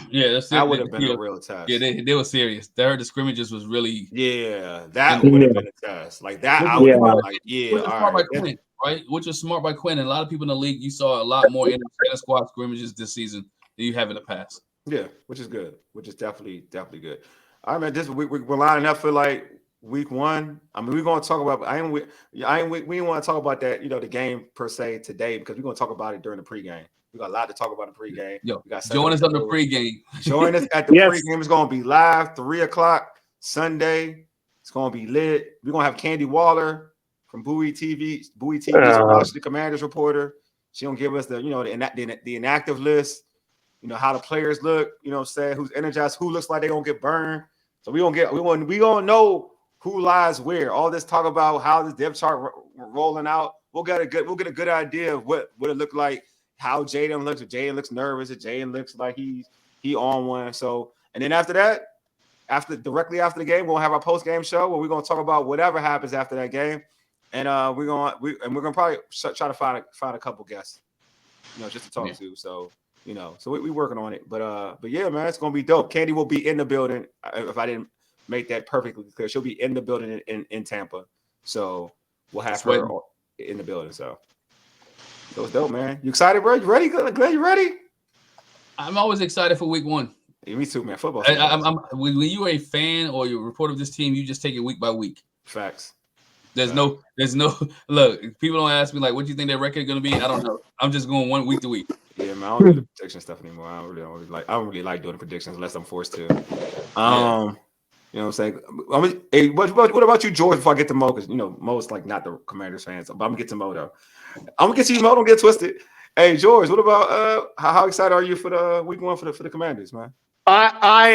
[SPEAKER 2] Yeah,
[SPEAKER 3] that would have been a real test.
[SPEAKER 2] Yeah, they were serious. The scrimmages was really
[SPEAKER 3] that would have been a test. Like that, I would have been like,
[SPEAKER 2] which was smart by Quinn, right? Which was smart by Quinn, and a lot of people in the league. You saw a lot more in the squad scrimmages this season than you have in the past.
[SPEAKER 3] Yeah, which is good. Which is definitely good. All right, man. We're lining up for like week 1. I mean, we're gonna talk about. We didn't want to talk about that. The game per se today because we're gonna talk about it during the pregame. We got a lot to talk about in the pregame.
[SPEAKER 2] Yo,
[SPEAKER 3] we got
[SPEAKER 2] join us on the pregame.
[SPEAKER 3] Join us at the pregame. It's gonna be live 3:00 Sunday. It's gonna be lit. We're gonna have Candy Waller from Bowie TV. Bowie TV, the Commanders reporter. She gonna give us the the inactive list. How the players look. Say who's energized, who looks like they're gonna get burned. So we gonna know who lies where. All this talk about how this depth chart rolling out. We'll get a good idea of what it looked like. How Jaden looks. If Jaden looks nervous, if Jaden looks like he on one. So and then after that, directly after the game, we'll have our post game show where we're gonna talk about whatever happens after that game, and we're gonna probably try to find a couple guests, just to talk to. So so we working on it, but yeah, man, it's gonna be dope. Candy will be in the building. If I didn't make that perfectly clear, she'll be in the building in Tampa. So we'll have her in the building. So. That was dope, man. You excited, bro? You ready? Glenn, you ready?
[SPEAKER 2] I'm always excited for week 1.
[SPEAKER 3] Yeah, me too, man. Football.
[SPEAKER 2] When you are a fan or you're a reporter of this team, you just take it week by week.
[SPEAKER 3] Facts.
[SPEAKER 2] There's no look. People don't ask me like, what do you think their record is going to be? I don't know. I'm just going 1 week to week.
[SPEAKER 3] Yeah, man. I don't do the prediction stuff anymore. I don't really like doing the predictions unless I'm forced to. You know what I'm saying? Hey, what about you, George? Before I get to Mo, because Mo's like not the Commanders fans, but I'm gonna get to Mo though. I'm gonna get to you, Mo. Don't get twisted. Hey, George, what about how excited are you for the week 1 for the Commanders, man?
[SPEAKER 4] I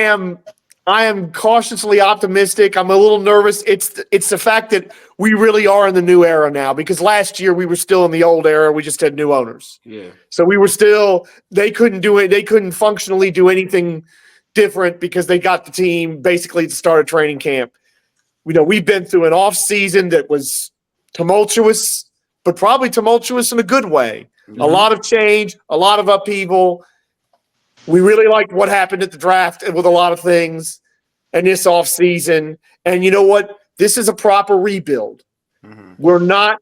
[SPEAKER 4] am cautiously optimistic. I'm a little nervous. It's the fact that we really are in the new era now because last year we were still in the old era. We just had new owners.
[SPEAKER 3] Yeah.
[SPEAKER 4] So we were they couldn't do it. They couldn't functionally do anything different because they got the team basically at the start of training camp. We've been through an off season that was tumultuous, but probably tumultuous in a good way. Mm-hmm. A lot of change, a lot of upheaval. We really liked what happened at the draft with a lot of things and this offseason. And you know what? This is a proper rebuild. Mm-hmm. We're not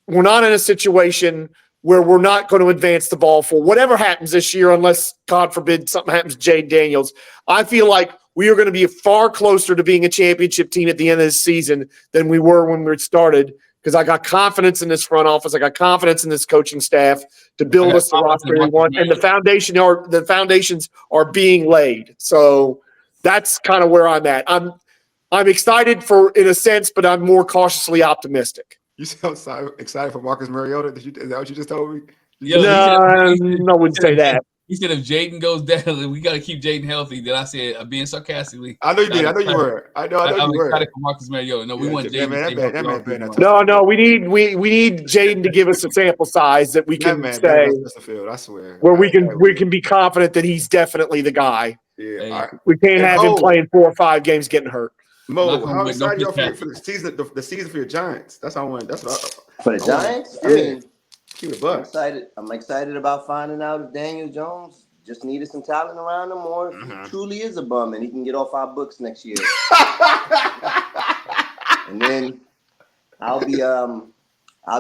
[SPEAKER 4] in a situation where we're not going to advance the ball for whatever happens this year, unless, God forbid, something happens to Jaden Daniels. I feel like we are going to be far closer to being a championship team at the end of this season than we were when we started because I got confidence in this front office. I got confidence in this coaching staff to build us the roster we want, and the foundations are being laid. So that's kind of where I'm at. I'm excited in a sense, but I'm more cautiously optimistic.
[SPEAKER 3] You sound excited for Marcus Mariota? Is that what you just told me?
[SPEAKER 2] Yo,
[SPEAKER 4] I wouldn't say that.
[SPEAKER 2] He said if Jaden goes down, we got to keep Jaden healthy. Then I said, being sarcastically.
[SPEAKER 3] I know you did. I know you were. I know you were.
[SPEAKER 2] I'm excited for Marcus Mariota. No, we want Jaden.
[SPEAKER 4] No, we need Jaden to give us a sample size that we can say
[SPEAKER 3] I swear.
[SPEAKER 4] Where we can be confident that he's definitely the guy.
[SPEAKER 3] Yeah.
[SPEAKER 4] We can't have him playing 4 or 5 games getting hurt.
[SPEAKER 3] Mo, how excited you are for the season for your Giants? That's how I want. That's what
[SPEAKER 1] for the Giants.
[SPEAKER 3] I mean, keep it buck.
[SPEAKER 1] I'm excited about finding out if Daniel Jones just needed some talent around him, or if he truly is a bum and he can get off our books next year. And then I'll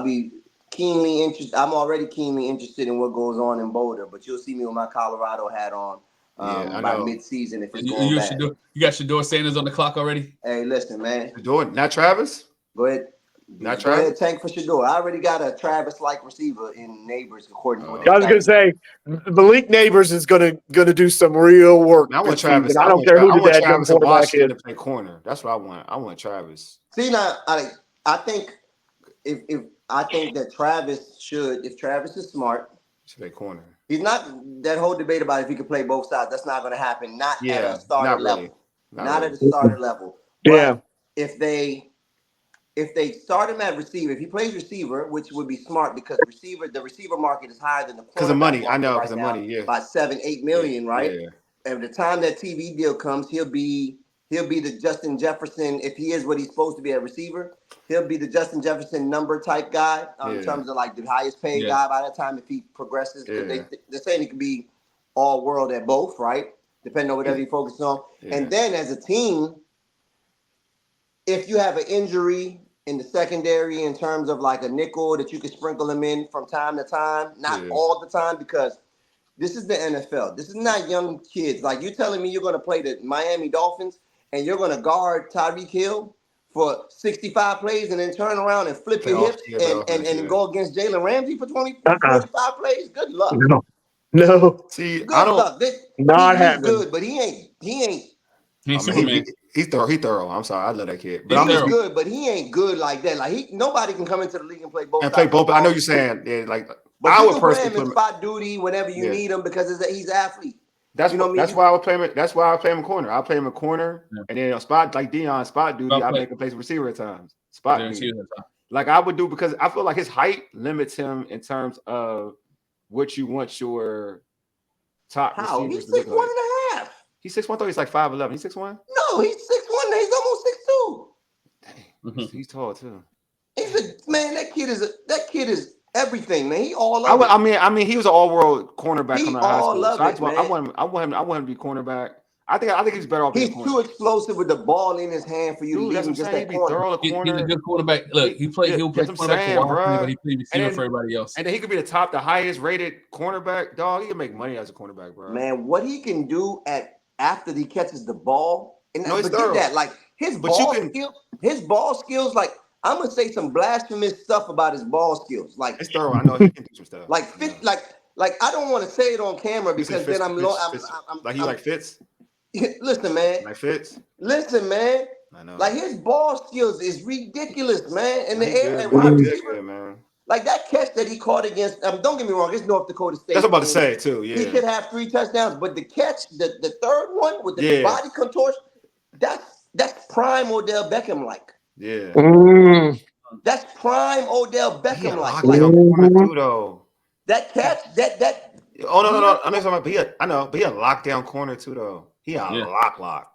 [SPEAKER 1] be keenly interested. I'm already keenly interested in what goes on in Boulder, but you'll see me with my Colorado hat on. By mid-season, if it's going bad.
[SPEAKER 2] You got Shador Sanders on the clock already?
[SPEAKER 1] Hey, listen, man.
[SPEAKER 3] Shador, not Travis?
[SPEAKER 1] Go ahead.
[SPEAKER 3] Not
[SPEAKER 1] Go
[SPEAKER 3] Travis?
[SPEAKER 1] ahead, tank for Shador. I already got a Travis-like receiver in Neighbors, according to what
[SPEAKER 4] I was going to say, Malik Neighbors is going to do some real work.
[SPEAKER 3] I want Travis.
[SPEAKER 4] I don't care who the bad
[SPEAKER 3] Travis
[SPEAKER 4] quarterback is.
[SPEAKER 3] To play corner. That's what I want. I want Travis.
[SPEAKER 1] See, now, I think that Travis should, if Travis is smart,
[SPEAKER 3] should play corner.
[SPEAKER 1] He's not that whole debate about if he can play both sides. That's not going to happen. Not at a starter level. Not at a starter level.
[SPEAKER 4] Yeah.
[SPEAKER 1] But if they start him at receiver, if he plays receiver, which would be smart because the receiver market is higher than the
[SPEAKER 3] because of money. I know
[SPEAKER 1] because
[SPEAKER 3] of money. Yeah.
[SPEAKER 1] By $7-8 million, right?
[SPEAKER 3] Yeah.
[SPEAKER 1] at the time that TV deal comes, he'll be the Justin Jefferson, if he is what he's supposed to be at receiver. He'll be the Justin Jefferson number type guy in terms of like the highest paid guy by that time if he progresses. Because they're saying he could be all world at both, right? Depending on whatever he focuses on. And then as a team, if you have an injury in the secondary in terms of like a nickel that you can sprinkle him in from time to time, not all the time, because this is the NFL. This is not young kids. Like, you're telling me you're going to play the Miami Dolphins and you're going to guard Tyreek Hill for 65 plays and then turn around and flip your hips and go against Jalen Ramsey for 45 plays? Good luck.
[SPEAKER 4] No.
[SPEAKER 3] See,
[SPEAKER 1] good luck.
[SPEAKER 4] Not
[SPEAKER 1] he's
[SPEAKER 4] happening.
[SPEAKER 1] good, but he ain't.
[SPEAKER 3] He's thorough. I'm sorry, I love that kid. But
[SPEAKER 1] he's good, but he ain't good like that. Like, nobody can come into the league and play both.
[SPEAKER 3] I know you're saying,
[SPEAKER 1] but I would personally put him in spot duty whenever you need him because he's an athlete.
[SPEAKER 3] That's why I would play him. That's why I play him in corner. I'll play him in corner, and then spot like Dion spot duty. I make him play receiver at times. Spot duty. Like I would do, because I feel like his height limits him in terms of what you want your top receivers to look like.
[SPEAKER 1] He's 6'1.5".
[SPEAKER 3] He's 6'1". I thought he's like 5'11". He's 6'1".
[SPEAKER 1] No, he's 6'1". He's almost 6'2".
[SPEAKER 3] Dang, he's tall too.
[SPEAKER 1] That kid is everything, man. He all of it.
[SPEAKER 3] I mean, he was an all-world cornerback coming out of high school. I want him to be cornerback. I think he's better off.
[SPEAKER 1] He's too explosive with the ball in his hand for you to leave him just that corner.
[SPEAKER 2] He's a good quarterback. Look, he'll play cornerback for Washington, but he played receiver for everybody else.
[SPEAKER 3] And then he could be the highest rated cornerback. Dog, he can make money as a cornerback, bro.
[SPEAKER 1] Man, what he can do after he catches the ball, and forget that, like his ball skills, like, I'm gonna say some blasphemous stuff about his ball skills. Like,
[SPEAKER 3] it's thorough. I know he can do some stuff.
[SPEAKER 1] Like I don't want to say it on camera because then I'm
[SPEAKER 3] like he like Fitz.
[SPEAKER 1] Listen, man.
[SPEAKER 3] Like Fitz.
[SPEAKER 1] Listen, man.
[SPEAKER 3] I know.
[SPEAKER 1] Like, his ball skills is ridiculous, man. In the air, and
[SPEAKER 3] wide receiver, man.
[SPEAKER 1] Like that catch that he caught against. Don't get me wrong. It's North Dakota State.
[SPEAKER 3] That's what I'm about to say too. Yeah.
[SPEAKER 1] He could have 3 touchdowns, but the catch, the third one with the body contortion, that's prime Odell Beckham like.
[SPEAKER 3] Yeah.
[SPEAKER 1] That's prime Odell Beckham like. That catch, that.
[SPEAKER 3] Oh no! I'm not talking about. I know, but he a lockdown corner too, though. He a lock.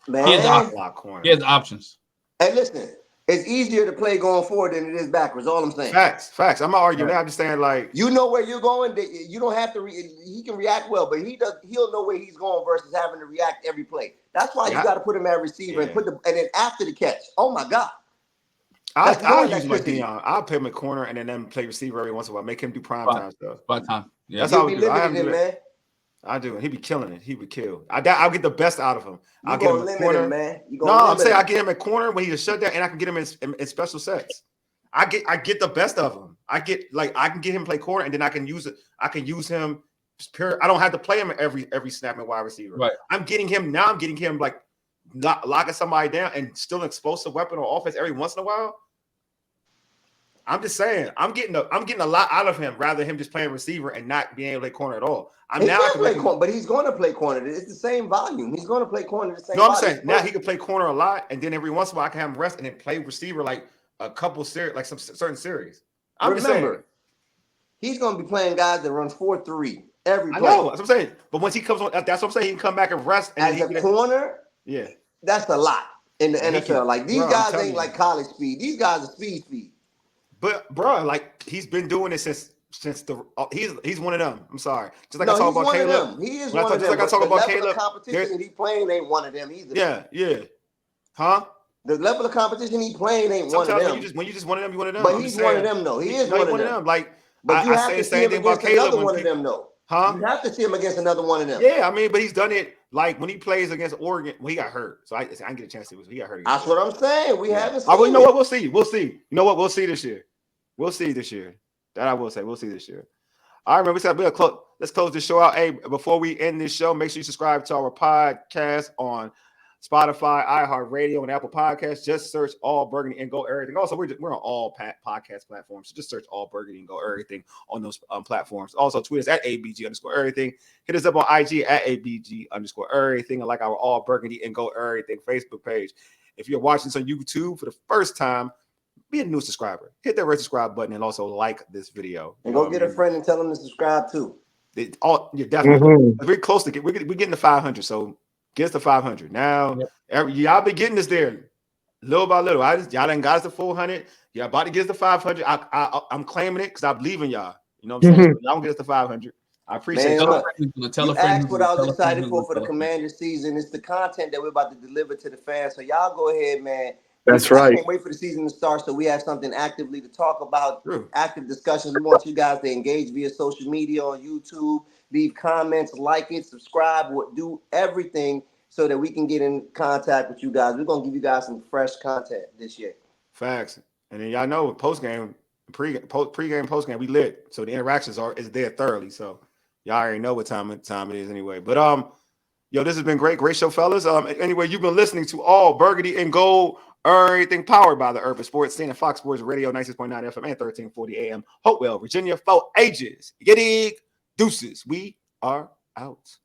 [SPEAKER 1] Man,
[SPEAKER 2] he has lock corner. He has options.
[SPEAKER 1] Hey, listen, it's easier to play going forward than it is backwards. All I'm saying.
[SPEAKER 3] Facts. I'm not arguing that. I'm just saying, like,
[SPEAKER 1] you know where you're going. You don't have to. He can react well, but he'll know where he's going versus having to react every play. That's why you got to put him at receiver and then after the catch. Oh my God.
[SPEAKER 3] I'll use my Dion. I'll play him in corner and then play receiver every once in a while. Make him do prime time stuff.
[SPEAKER 2] Spot time. Yeah.
[SPEAKER 3] That's how we do. I do. He be killing it. He would kill. I'll get the best out of him. I'll get him in corner, man. I'm saying I get him in corner when he's a shutdown, and I can get him in special sets. I get the best of him. I can get him play corner, and then I can use it. I can use him. I don't have to play him every snap and wide receiver.
[SPEAKER 2] Right.
[SPEAKER 3] I'm getting him like not locking somebody down and still an explosive weapon on offense every once in a while. I'm just saying, I'm getting a lot out of him rather than him just playing receiver and not being able to play corner at all.
[SPEAKER 1] But he's going to play corner. It's the same volume. He's going to play corner the same.
[SPEAKER 3] No, I'm saying now he can play corner a lot, and then every once in a while I can have him rest and then play receiver like a couple series, like some certain series. Remember,
[SPEAKER 1] he's going to be playing guys that run 4-3 every play.
[SPEAKER 3] I know, that's what I'm saying. But once he comes on, that's what I'm saying. He can come back and rest. And
[SPEAKER 1] as a corner, that's a lot in the NFL. Like, these guys ain't like college speed. These guys are speed.
[SPEAKER 3] But bro, like, he's been doing it since he's one of them. I'm sorry. Just like I talk about Caleb.
[SPEAKER 1] He is one of them. Just like I talk about Caleb. The competition he playing ain't one of them either.
[SPEAKER 3] Yeah. Huh?
[SPEAKER 1] The level of competition he playing ain't one of them.
[SPEAKER 3] When you just one of them, you one of them.
[SPEAKER 1] But he's one of them though. He is one of them.
[SPEAKER 3] Like,
[SPEAKER 1] but you have to see him against another one of them though.
[SPEAKER 3] Huh?
[SPEAKER 1] You have to see him against another one of them.
[SPEAKER 3] Yeah, I mean, but he's done it like when he plays against Oregon. Well, he got hurt, so I didn't get a chance to. He got hurt.
[SPEAKER 1] That's what I'm saying. We haven't seen.
[SPEAKER 3] Oh, well, you know what? We'll see. You know what? We'll see this year. That I will say. We'll see this year. All right, man. Let's close this show out. Hey, before we end this show, make sure you subscribe to our podcast on Spotify, iHeartRadio, and Apple Podcasts. Just search All Burgundy and Go Everything. Also, we're on all podcast platforms. So just search All Burgundy and Go Everything on those platforms. Also, tweet us at ABG_everything. Hit us up on IG at ABG_everything. And like our All Burgundy and Go Everything Facebook page. If you're watching this on YouTube for the first time, be a new subscriber. Hit that red subscribe button and also like this video.
[SPEAKER 1] And go get a friend and tell them to subscribe too.
[SPEAKER 3] You're definitely
[SPEAKER 4] Mhm.
[SPEAKER 3] we're close to we're getting to 500. So get us to 500 now. Y'all be getting us there little by little. Y'all done got us to 400. Y'all about to get us to 500. I'm claiming it because I believe in y'all. You know what I'm saying? So y'all gonna get us to 500. I appreciate
[SPEAKER 1] Man,
[SPEAKER 2] Tell a
[SPEAKER 3] y'all.
[SPEAKER 1] look,
[SPEAKER 2] friend who's gonna tell
[SPEAKER 1] you
[SPEAKER 2] a friend
[SPEAKER 1] asked
[SPEAKER 2] who's
[SPEAKER 1] what
[SPEAKER 2] gonna
[SPEAKER 1] I was
[SPEAKER 2] tell a friend
[SPEAKER 1] excited
[SPEAKER 2] who's gonna
[SPEAKER 1] for
[SPEAKER 2] tell
[SPEAKER 1] the
[SPEAKER 2] a friend.
[SPEAKER 1] Commander season. It's the content that we're about to deliver to the fans. So y'all go ahead, man.
[SPEAKER 4] That's
[SPEAKER 1] I
[SPEAKER 4] right.
[SPEAKER 1] can't wait for the season to start so we have something actively to talk about,
[SPEAKER 3] True.
[SPEAKER 1] active discussions. We want you guys to engage via social media on YouTube, leave comments, like it, subscribe, do everything so that we can get in contact with you guys. We're going to give you guys some fresh content this year.
[SPEAKER 3] Facts. And then y'all know post game, pre-game, post game, we lit. So the interactions is there thoroughly. So y'all already know what time it is anyway. But yo, this has been great show, fellas. Anyway, you've been listening to All Burgundy and Gold, everything powered by the Urban Sports Scene and Fox Sports Radio, 96.9 FM and 1340 AM. Hopewell, Virginia, for ages. You dig? Deuces. We are out.